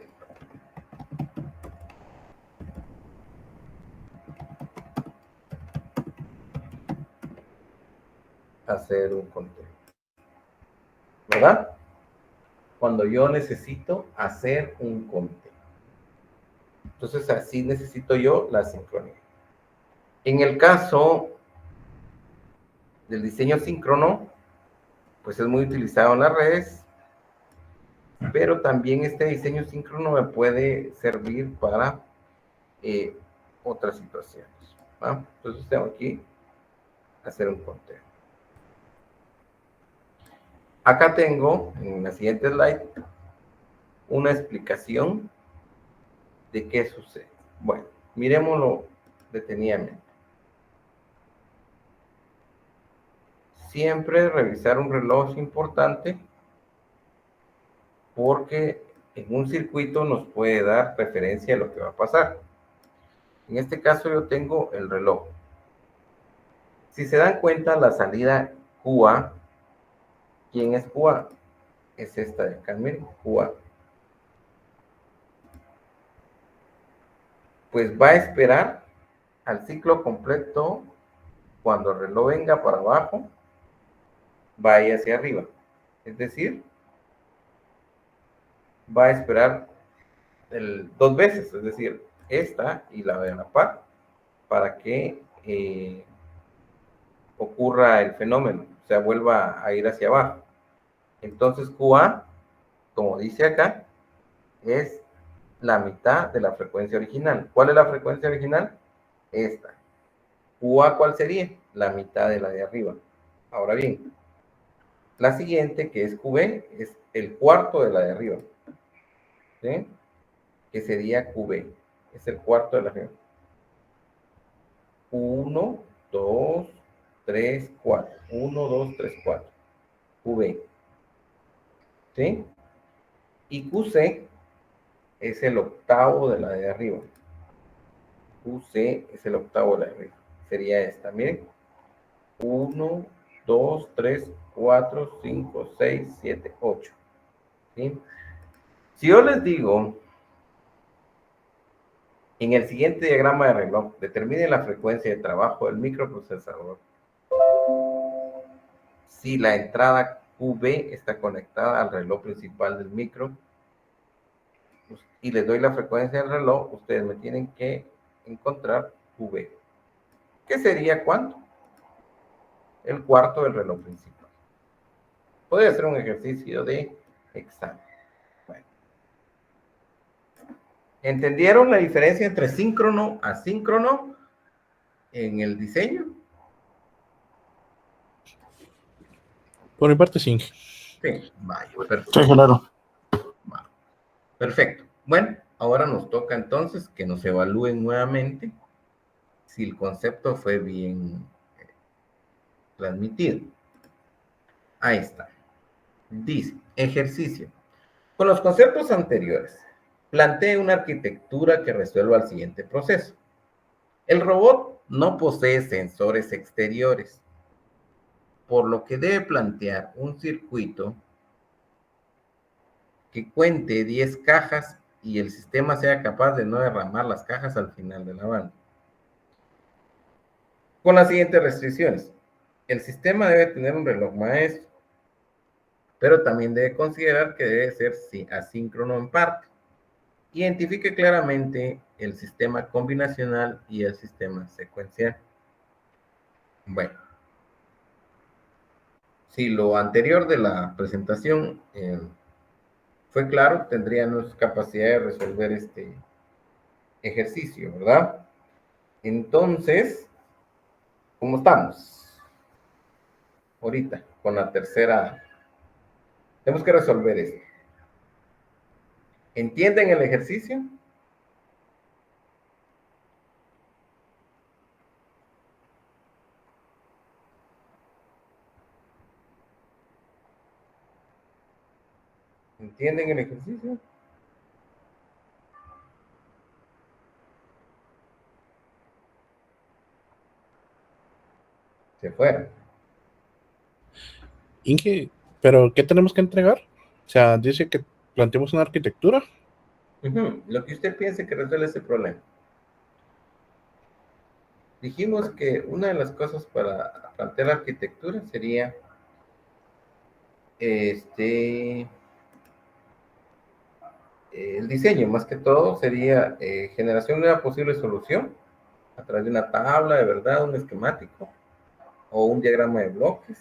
¿Verdad? Cuando yo necesito hacer un conteo. Entonces así necesito yo la sincronía. En el caso del diseño síncrono, pues es muy utilizado en las redes, pero también este diseño síncrono me puede servir para otras situaciones, ¿va? Entonces tengo aquí hacer un conteo. Acá tengo, en la siguiente slide, una explicación de qué sucede. Bueno, miremoslo detenidamente. Siempre revisar un reloj es importante porque en un circuito nos puede dar referencia a lo que va a pasar. En este caso yo tengo el reloj. Si se dan cuenta, la salida QA, ¿quién es QA? Es esta de acá, miren, QA. Pues va a esperar al ciclo completo. Cuando el reloj venga para abajo, va a ir hacia arriba. Es decir, va a esperar dos veces, es decir, esta y la de la par, para que ocurra el fenómeno, o sea, vuelva a ir hacia abajo. Entonces, QA, como dice acá, es la mitad de la frecuencia original. ¿Cuál es la frecuencia original? Esta. QA, ¿cuál sería? La mitad de la de arriba. Ahora bien, la siguiente, que es QB, es el cuarto de la de arriba, ¿sí? Que sería QB, es el cuarto de la de arriba. 1, 2, 3, 4. 1, 2, 3, 4. QB. ¿Sí? Y QC es el octavo de la de arriba. QC es el octavo de la de arriba. Sería esta, miren. 1, 2, 3, 4, 5, 6, 7, 8. ¿Sí? Si yo les digo, en el siguiente diagrama de reloj, determine la frecuencia de trabajo del microprocesador. Si la entrada QB está conectada al reloj principal del micro y les doy la frecuencia del reloj, ustedes me tienen que encontrar QB. ¿Qué sería cuánto? El cuarto del reloj principal. Podría ser un ejercicio de examen. Bueno. ¿Entendieron la diferencia entre síncrono y asíncrono en el diseño? Por mi parte, sí. Sí, vaya, perfecto. Sí, claro. Perfecto. Bueno, ahora nos toca entonces que nos evalúen nuevamente si el concepto fue bien transmitido. Ahí está. Dice, ejercicio. Con los conceptos anteriores, plantee una arquitectura que resuelva el siguiente proceso. El robot no posee sensores exteriores, por lo que debe plantear un circuito que cuente 10 cajas y el sistema sea capaz de no derramar las cajas al final de la banda. Con las siguientes restricciones. El sistema debe tener un reloj maestro, pero también debe considerar que debe ser asíncrono en parte. Identifique claramente el sistema combinacional y el sistema secuencial. Bueno, si lo anterior de la presentación fue claro, tendríamos capacidad de resolver este ejercicio, ¿verdad? Entonces, ¿cómo estamos? Ahorita, con la tercera, tenemos que resolver esto. ¿Entienden el ejercicio? ¿Entienden el ejercicio? Se fueron. Inge, ¿pero qué tenemos que entregar? O sea, dice que planteemos una arquitectura. Lo que usted piense que resuelve ese problema. Dijimos que una de las cosas para plantear la arquitectura sería el diseño, más que todo, sería generación de una posible solución a través de una tabla, de verdad, un esquemático o un diagrama de bloques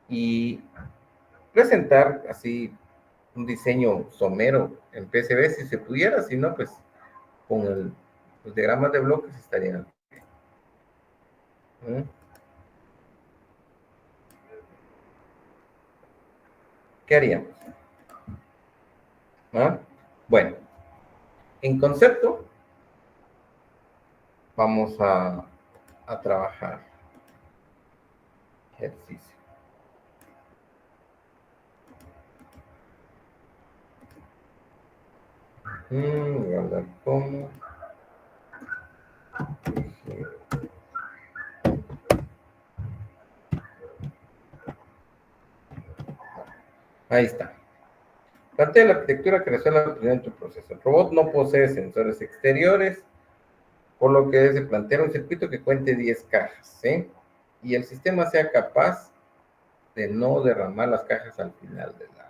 y presentar así un diseño somero en PCB si se pudiera, si no, pues con los diagramas de bloques estarían. ¿Mm? ¿Qué haríamos? ¿Ah? Bueno, en concepto, vamos a trabajar ejercicio. Guardar como. Ahí está. Plantea la arquitectura que resuelve el presente proceso. El robot no posee sensores exteriores, por lo que debe plantear un circuito que cuente 10 cajas, ¿sí? Y el sistema sea capaz de no derramar las cajas al final de la...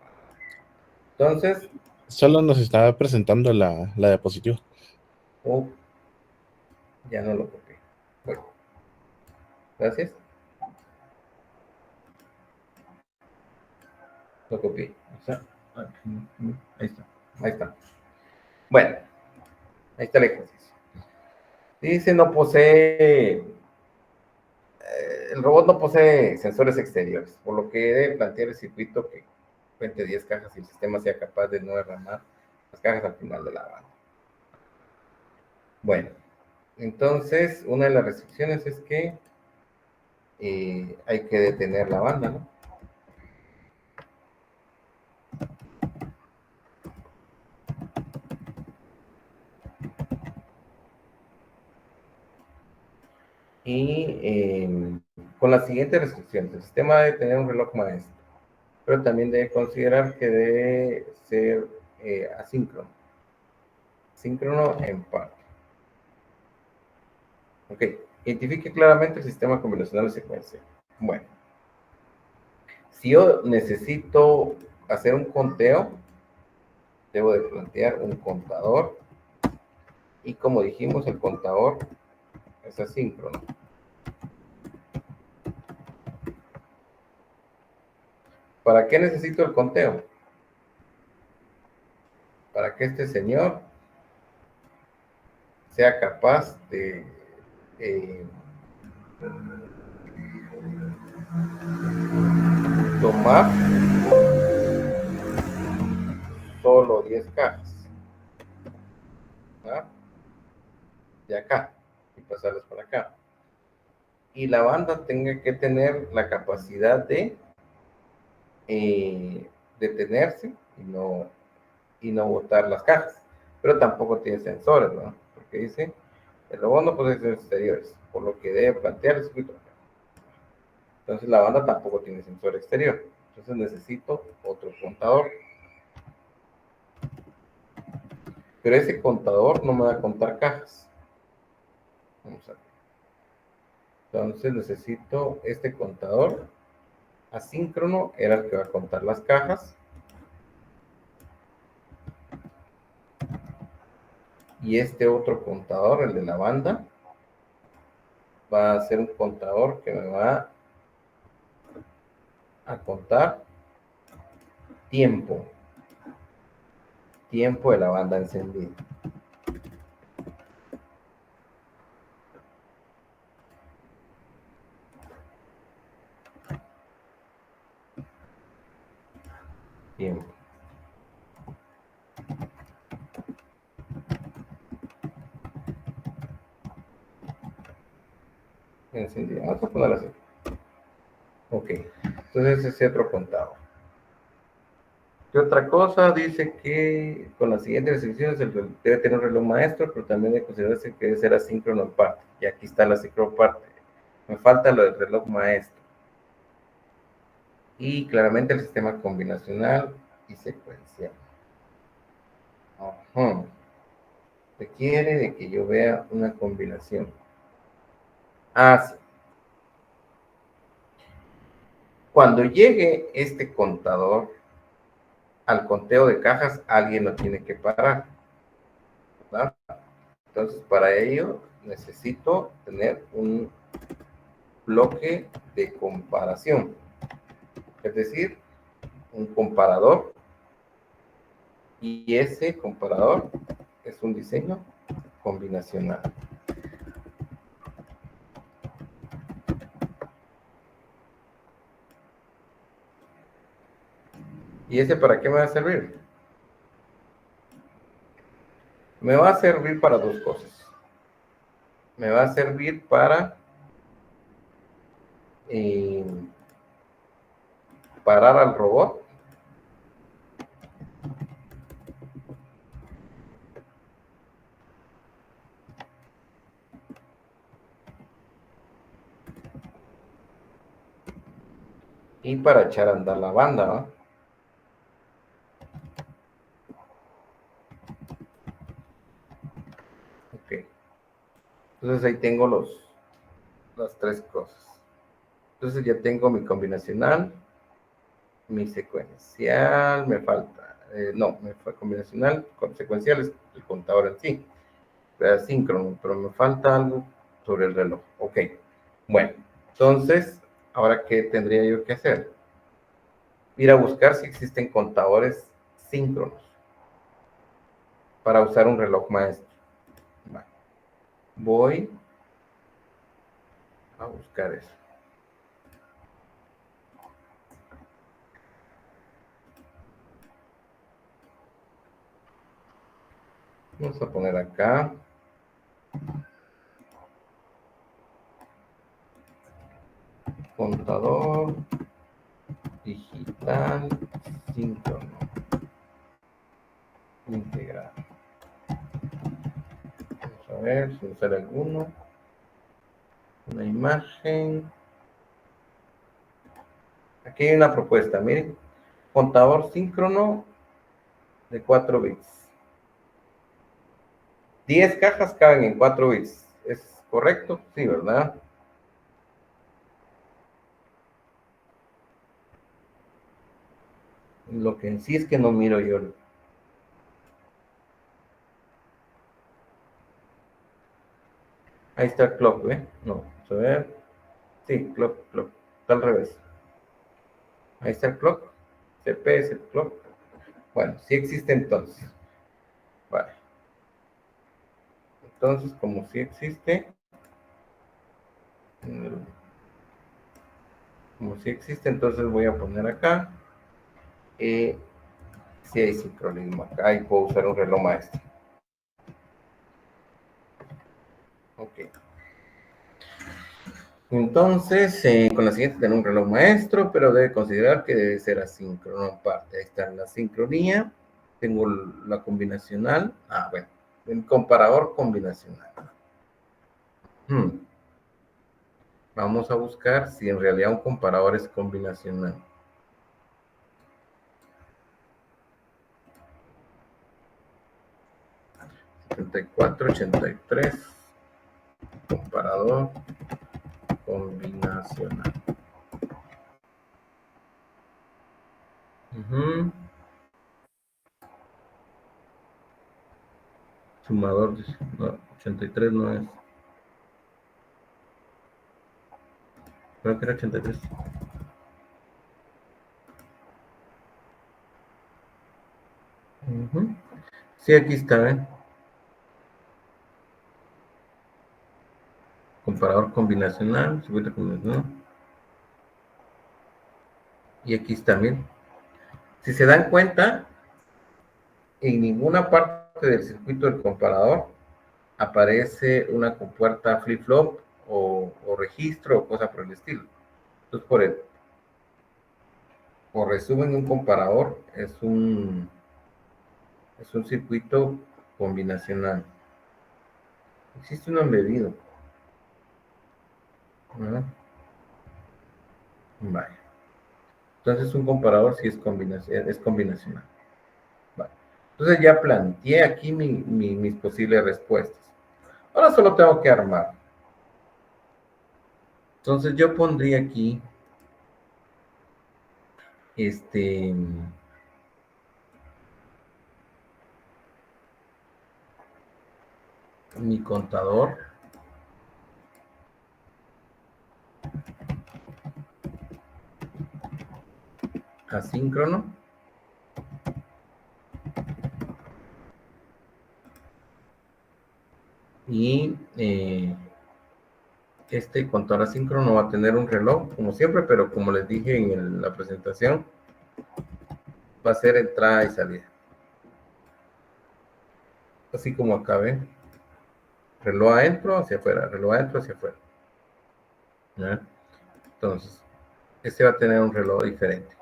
Entonces, Solo nos está presentando la diapositiva. oh, ya no lo copié. Bueno, gracias. Lo copié. O sea, ahí está. Ahí está. Bueno, ahí está el ejercicio. Dice, no posee... el robot no posee sensores exteriores, por lo que debe plantear el circuito que cuente 10 cajas y el sistema sea capaz de no derramar las cajas al final de la banda. Bueno, entonces una de las restricciones es que hay que detener la banda, ¿no? Y con las siguientes restricciones, el sistema debe tener un reloj maestro, pero también debe considerar que debe ser asíncrono. Síncrono en parte. Ok, identifique claramente el sistema combinacional de secuencia. Bueno, si yo necesito hacer un conteo, debo de plantear un contador. Y como dijimos, el contador es asíncrono. ¿Para qué necesito el conteo? Para que este señor sea capaz de tomar solo 10 cajas, ¿verdad? De acá y pasarlas para acá. Y la banda tenga que tener la capacidad de detenerse y no botar las cajas, pero tampoco tiene sensores, ¿no? Porque dice, el robot no posee sensores exteriores, por lo que debe plantear el circuito. Entonces la banda tampoco tiene sensor exterior, entonces necesito otro contador. Pero ese contador no me va a contar cajas. Vamos a ver. Entonces necesito este contador asíncrono, era el que va a contar las cajas. Y este otro contador, el de la banda, va a ser un contador que me va a contar tiempo de la banda encendida. Tiempo. Encendida. Vamos a poner así. Ok. Entonces ese otro contador. ¿Qué otra cosa? Dice que con las siguientes restricciones debe tener un reloj maestro, pero también debe considerarse que debe ser asíncrono en parte. Y aquí está la asíncrono parte. Me falta lo del reloj maestro. Y claramente el sistema combinacional y secuencial. Ajá. Requiere de que yo vea una combinación. Ah, sí. Cuando llegue este contador al conteo de cajas, alguien lo tiene que parar, ¿verdad? Entonces, para ello, necesito tener un bloque de comparación, es decir, un comparador, y ese comparador es un diseño combinacional. ¿Y ese para qué me va a servir? Me va a servir para dos cosas. Me va a servir para parar al robot. Y para echar a andar la banda, ¿no? Ok. Entonces ahí tengo las tres cosas. Entonces ya tengo mi combinacional, mi secuencial, me falta, no, me fue combinacional, secuencial es el contador en sí, asíncrono, pero me falta algo sobre el reloj. Ok, bueno, entonces, ¿ahora qué tendría yo que hacer? Ir a buscar si existen contadores síncronos para usar un reloj maestro. Vale. Voy a buscar eso. Vamos a poner acá. Contador digital síncrono integral. Vamos a ver si sale alguno. Una imagen. Aquí hay una propuesta, miren. Contador síncrono de 4 bits. 10 cajas caben en 4 bits. ¿Es correcto? Sí, ¿verdad? Lo que en sí es que no miro yo. Ahí está el clock, ¿eh? No, vamos a ver. Sí, clock. Está al revés. Ahí está el clock. CP es el clock. Bueno, sí existe entonces. Vale. Entonces, como sí existe, entonces voy a poner acá. Si hay sincronismo acá y puedo usar un reloj maestro. Ok. Entonces, con la siguiente tengo un reloj maestro, pero debe considerar que debe ser asíncrono aparte. Ahí está la sincronía. Tengo la combinacional. Bueno, el comparador combinacional. Vamos a buscar si en realidad un comparador es combinacional. $74.83. Comparador combinacional. Sumador, no, 83 no es. Creo que era 83. Sí, aquí está, ¿eh? Comparador combinacional, circuito combinacional. Y aquí está, miren. Si se dan cuenta, en ninguna parte del circuito del comparador aparece una compuerta flip-flop o registro o cosa por el estilo. Entonces, por resumen, un comparador es un circuito combinacional. Existe uno embebido. Vale. Entonces un comparador sí es combinacional. Vale. Entonces ya planteé aquí mis posibles respuestas. Ahora solo tengo que armar. Entonces yo pondría aquí mi contador asíncrono y este contador asíncrono va a tener un reloj como siempre, pero como les dije en la presentación, va a ser entrada y salida, así como acá ven, reloj adentro hacia afuera, reloj adentro hacia afuera. ¿Ya? Entonces este va a tener un reloj diferente,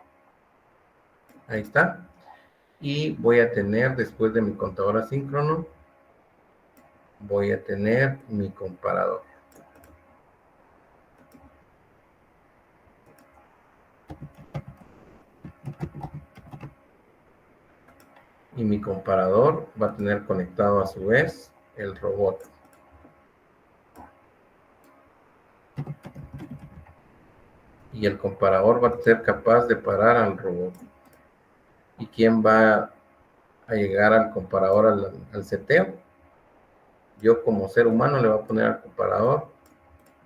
ahí está. Y voy a tener, después de mi contador asíncrono, voy a tener mi comparador. Y mi comparador va a tener conectado a su vez el robot. Y el comparador va a ser capaz de parar al robot. ¿Y quién va a llegar al comparador al seteo? Yo como ser humano le voy a poner al comparador,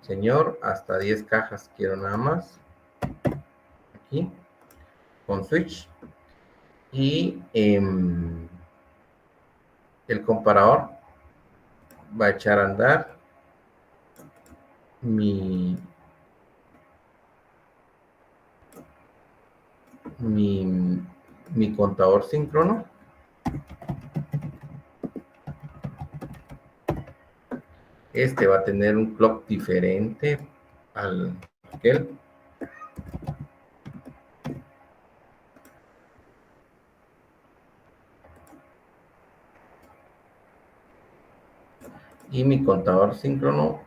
señor, hasta 10 cajas quiero nada más. Aquí, con switch. Y el comparador va a echar a andar mi contador síncrono. Este va a tener un clock diferente al aquel. Y mi contador síncrono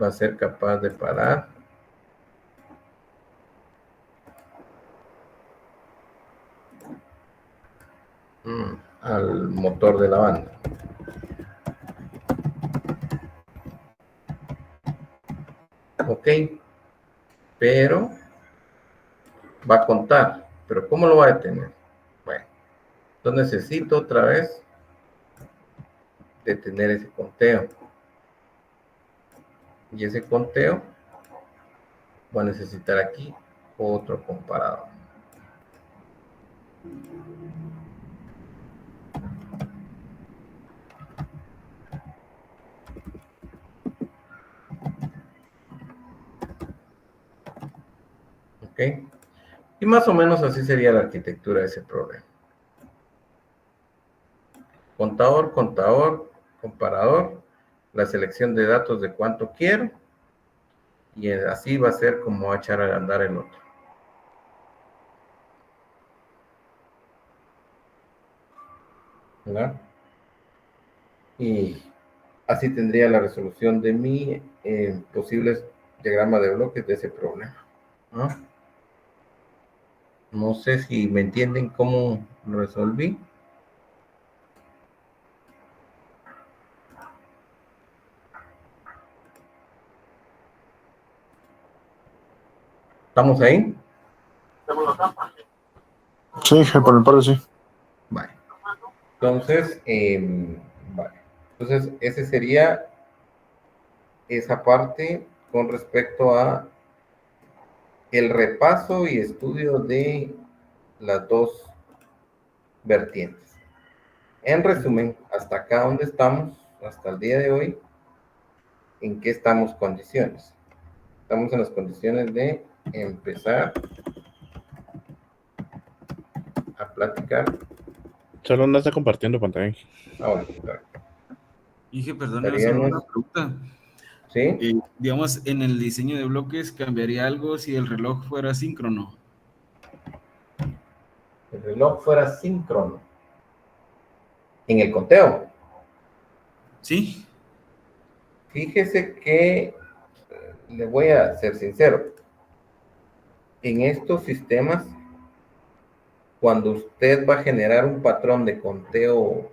va a ser capaz de parar al motor de la banda. Ok, pero va a contar. ¿Pero cómo lo va a detener? Bueno, entonces necesito otra vez detener ese conteo. Y ese conteo va a necesitar aquí otro comparador. Ok, y más o menos así sería la arquitectura de ese problema. Contador, contador, comparador, la selección de datos de cuánto quiero, y así va a ser como va a echar a andar el otro. ¿Verdad? Y así tendría la resolución de mi posibles diagrama de bloques de ese problema. ¿No? No sé si me entienden cómo lo resolví. ¿Estamos ahí? Sí, por mi parte sí. Vale. Entonces, vale. Entonces, ese sería esa parte con respecto a el repaso y estudio de las dos vertientes. En resumen, hasta acá donde estamos, hasta el día de hoy, ¿en qué estamos condiciones? Estamos en las condiciones de empezar a platicar. Solo no está compartiendo pantalla. Ahora, Dije, perdón, solo una pregunta. ¿sí? Digamos, en el diseño de bloques, ¿cambiaría algo si el reloj fuera síncrono? El reloj fuera síncrono. En el conteo. ¿Sí? Fíjese que, le voy a ser sincero, en estos sistemas, cuando usted va a generar un patrón de conteo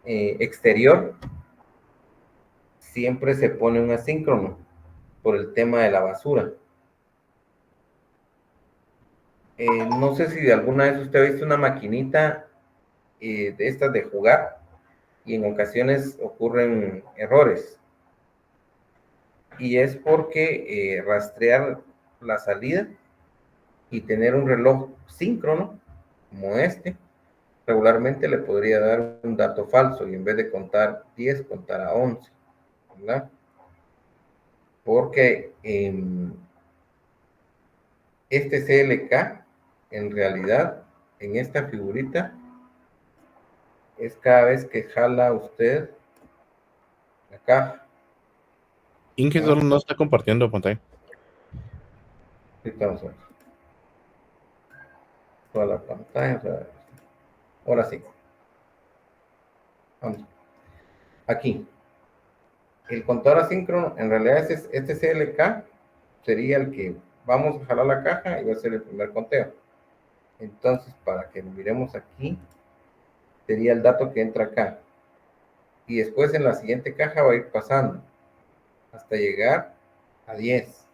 exterior, siempre se pone un asíncrono por el tema de la basura. No sé si de alguna vez usted ha visto una maquinita de estas de jugar y en ocasiones ocurren errores. Y es porque rastrear la salida y tener un reloj síncrono como este, regularmente le podría dar un dato falso y en vez de contar 10, contar a 11, ¿verdad? Porque este CLK, en realidad, en esta figurita, es cada vez que jala usted la caja. Inge solo no está compartiendo pantalla. Entonces, toda la pantalla. Ahora sí. Vamos. Aquí. El contador asíncrono, en realidad este CLK sería el que vamos a jalar la caja y va a ser el primer conteo. Entonces, para que lo miremos aquí, sería el dato que entra acá. Y después en la siguiente caja va a ir pasando hasta llegar a 10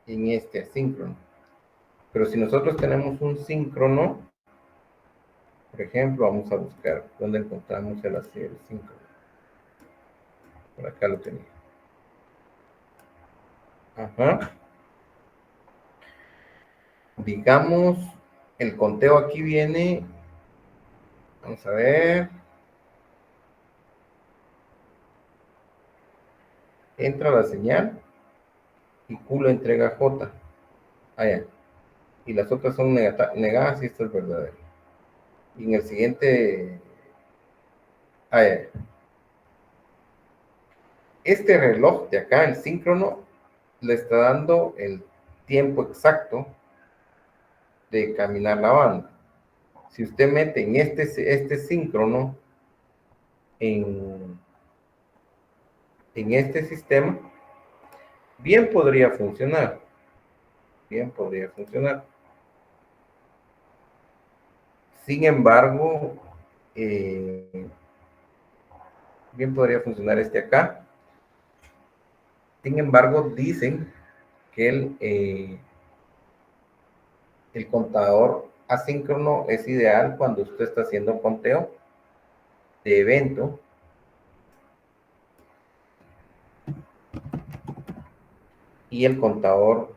en este asíncrono. Pero si nosotros tenemos un síncrono, por ejemplo, vamos a buscar dónde encontramos el síncrono. Por acá lo tenía. Ajá. Digamos, el conteo aquí viene, vamos a ver, entra la señal y Q lo entrega a J. Allá. Y las otras son negadas y esto es verdadero. Y en el siguiente, allá. Este reloj de acá, el síncrono, le está dando el tiempo exacto de caminar la banda. Si usted mete en este síncrono en este sistema, bien podría funcionar. Bien podría funcionar. Sin embargo, bien podría funcionar este acá. Sin embargo, dicen que el contador asíncrono es ideal cuando usted está haciendo conteo de evento. Y el contador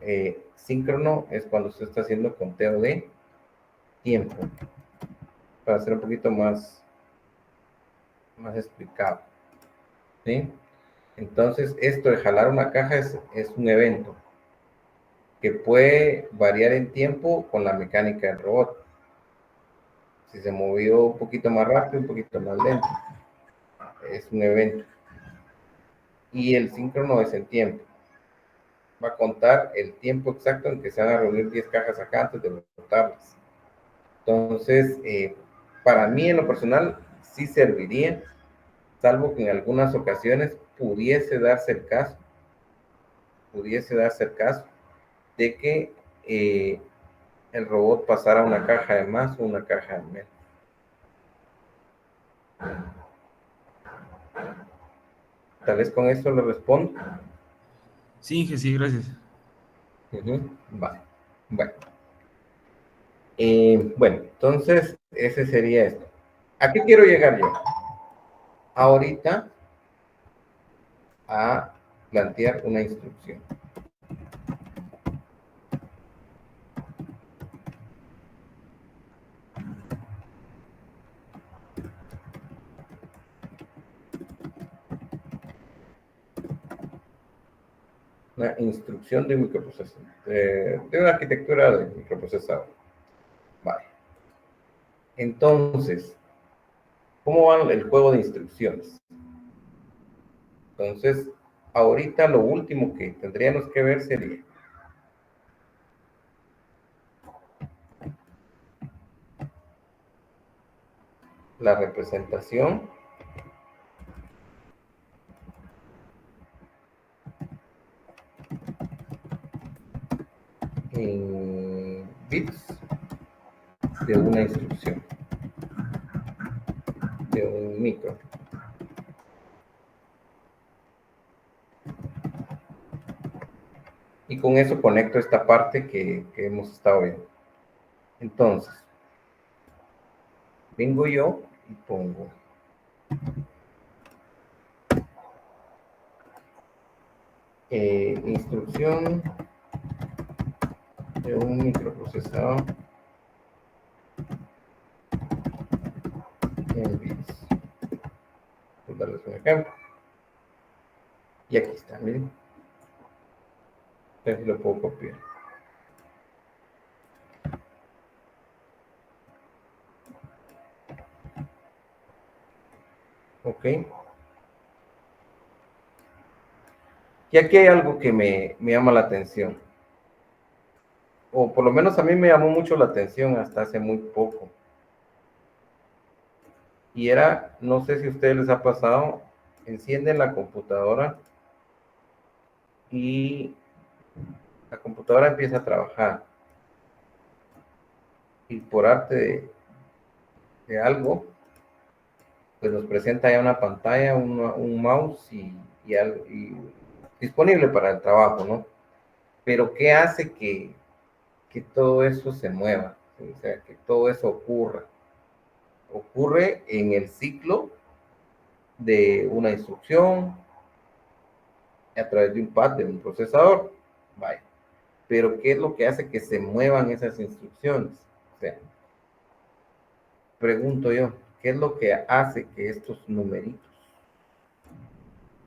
síncrono es cuando usted está haciendo conteo de tiempo. Para ser un poquito más explicado. ¿Sí? Entonces, esto de jalar una caja es un evento que puede variar en tiempo con la mecánica del robot. Si se movió un poquito más rápido, un poquito más lento. Es un evento. Y el síncrono es el tiempo. Va a contar el tiempo exacto en que se van a reunir 10 cajas acá antes de botarlas. Entonces, para mí en lo personal, sí serviría, salvo que en algunas ocasiones pudiese darse el caso de que el robot pasara una caja de más o una caja de menos. Tal vez con esto le respondo. Sí, Inge, sí, gracias. Vale. Bueno. Bueno, entonces ese sería esto. ¿A qué quiero llegar yo? Ahorita a plantear una instrucción. Una instrucción de microprocesador, de una arquitectura de microprocesador. Vale. Entonces, ¿cómo va el juego de instrucciones? Entonces, ahorita lo último que tendríamos que ver sería la representación en bits de una instrucción, de un micro. Y con eso conecto esta parte que hemos estado viendo. Entonces, vengo yo y pongo Instrucción de un microprocesador en bits. Voy a darles un ejemplo. Y aquí está, miren. Aquí lo puedo copiar. Ok. Y aquí hay algo que me llama la atención. O por lo menos a mí me llamó mucho la atención hasta hace muy poco. Y era, no sé si a ustedes les ha pasado, encienden la computadora y la computadora empieza a trabajar. Y por arte de algo, pues nos presenta ya una pantalla, un mouse y disponible para el trabajo, ¿no? Pero ¿qué hace que todo eso se mueva? ¿Sí? O sea, que todo eso ocurra. Ocurre en el ciclo de una instrucción a través de un pad de un procesador. Vaya. Pero ¿qué es lo que hace que se muevan esas instrucciones? O sea, pregunto yo, ¿qué es lo que hace que estos numeritos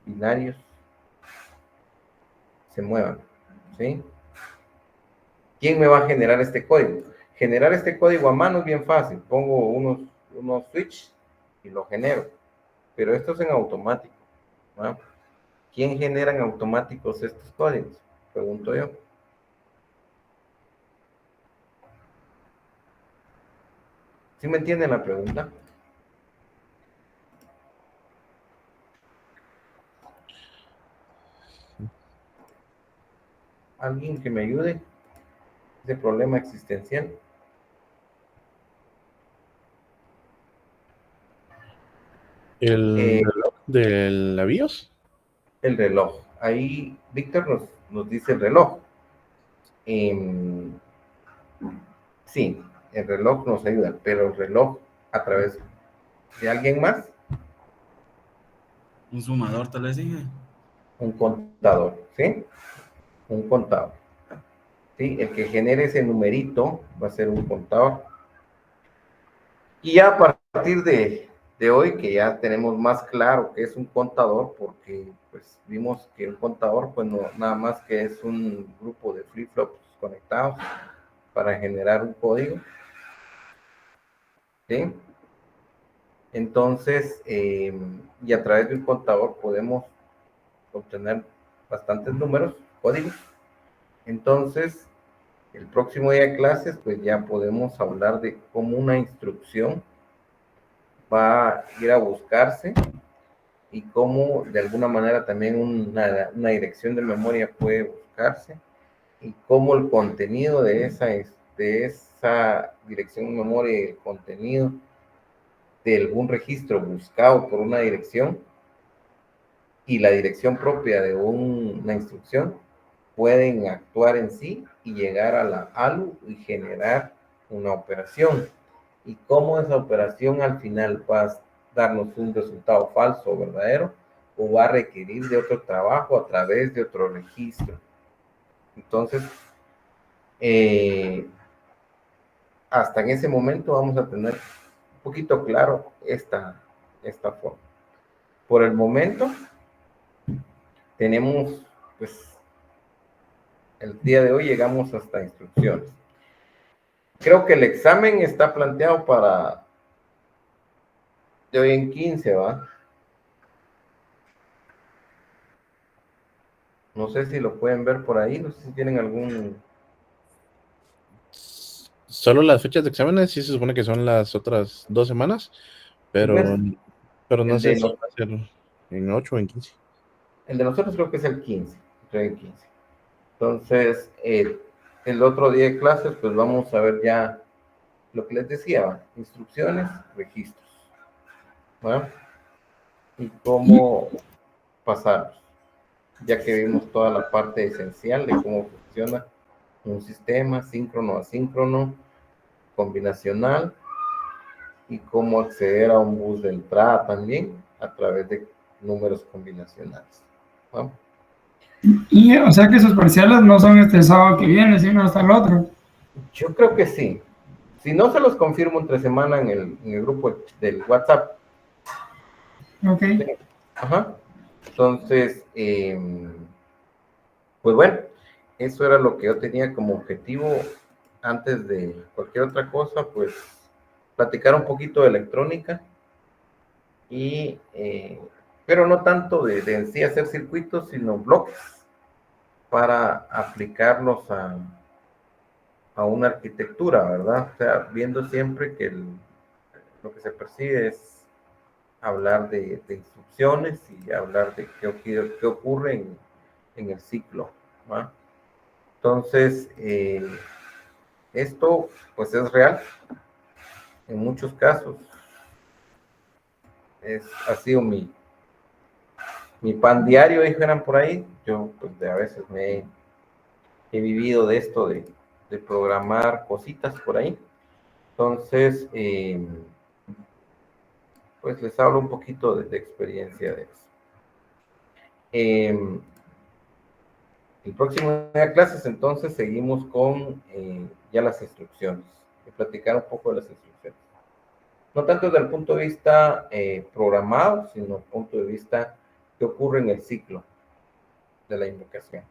binarios se muevan? ¿Sí? ¿Quién me va a generar este código? Generar este código a mano es bien fácil. Pongo unos switch y lo genero. Pero esto es en automático, ¿no? ¿Quién genera en automáticos estos códigos? Pregunto yo. ¿Sí me entienden la pregunta? ¿Alguien que me ayude? Ese problema existencial. ¿El reloj del BIOS? El reloj. Ahí Víctor nos dice el reloj. Sí, el reloj nos ayuda, pero el reloj a través de alguien más, Un sumador, tal vez dije. un contador, ¿sí? Un contador. ¿Sí? El que genere ese numerito va a ser un contador. Y ya a partir de hoy, que ya tenemos más claro que es un contador, porque pues vimos que un contador, pues no, nada más que es un grupo de flip-flops conectados para generar un código, ¿sí? Entonces, y a través de un contador podemos obtener bastantes números, códigos. Entonces, el próximo día de clases, pues ya podemos hablar de cómo una instrucción va a ir a buscarse y cómo de alguna manera también una dirección de memoria puede buscarse y cómo el contenido de esa dirección de memoria y el contenido de algún registro buscado por una dirección y la dirección propia de una instrucción pueden actuar en sí y llegar a la ALU y generar una operación. Y cómo esa operación al final va a darnos un resultado falso o verdadero, o va a requerir de otro trabajo a través de otro registro. Entonces, hasta en ese momento vamos a tener un poquito claro esta forma. Por el momento, tenemos, pues, el día de hoy llegamos hasta instrucciones. Creo que el examen está planteado para de hoy en 15, ¿va? No sé si lo pueden ver por ahí, no sé si tienen algún... Solo las fechas de exámenes sí se supone que son las otras 2 semanas, pero no sé si va a ser en 8 o en 15. El de nosotros creo que es el 15, el 15. Entonces, el otro día de clases, pues vamos a ver ya lo que les decía, ¿va? Instrucciones, registros, ¿va? Y cómo pasarlos, ya que vimos toda la parte esencial de cómo funciona un sistema síncrono, asíncrono, combinacional y cómo acceder a un bus de entrada también a través de números combinacionales, ¿no? Y, o sea que sus parciales no son este sábado que viene, sino hasta el otro. Yo creo que sí. Si no, se los confirmo entre semana en el grupo del WhatsApp. Ok. Sí. Ajá. Entonces, pues bueno, eso era lo que yo tenía como objetivo antes de cualquier otra cosa, pues platicar un poquito de electrónica y, pero no tanto de en sí hacer circuitos, sino bloques para aplicarlos a una arquitectura, ¿verdad? O sea, viendo siempre que lo que se persigue es hablar de instrucciones y hablar de qué ocurre en el ciclo, ¿va? Entonces, esto pues es real en muchos casos. Ha sido mi pan diario, dijeran por ahí. Yo pues a veces he vivido de esto de programar cositas por ahí. Entonces, pues les hablo un poquito de experiencia de eso. El próximo día de clases, entonces, seguimos con ya las instrucciones. Y platicar un poco de las instrucciones. No tanto desde el punto de vista programado, sino desde el punto de vista que ocurre en el ciclo de la invocación.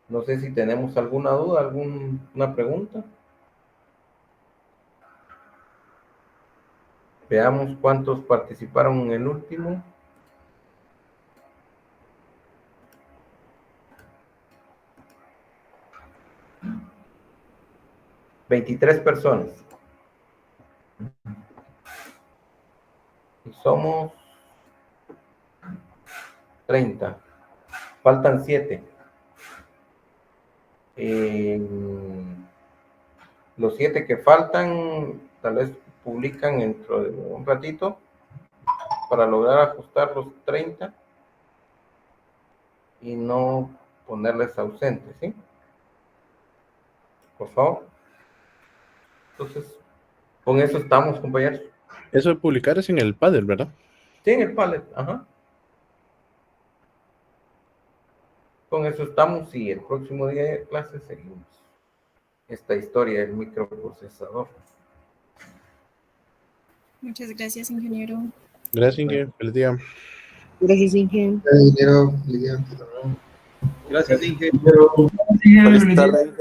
No sé si tenemos alguna duda, alguna pregunta. Veamos cuántos participaron en el último. $23 personas. Y somos 30. Faltan 7. Los 7 que faltan, tal vez publican dentro de un ratito para lograr ajustar los 30 y no ponerles ausentes, ¿sí? Por favor. Entonces, con eso estamos, compañeros. Eso de publicar es en el Padel, ¿verdad? Sí, en el Padlet, ajá. Con eso estamos y el próximo día de clase seguimos esta historia del microprocesador. Muchas gracias, ingeniero. Gracias, Inge. Feliz día. Gracias, Inge. Gracias, Inge. Sí, Feliz tarde.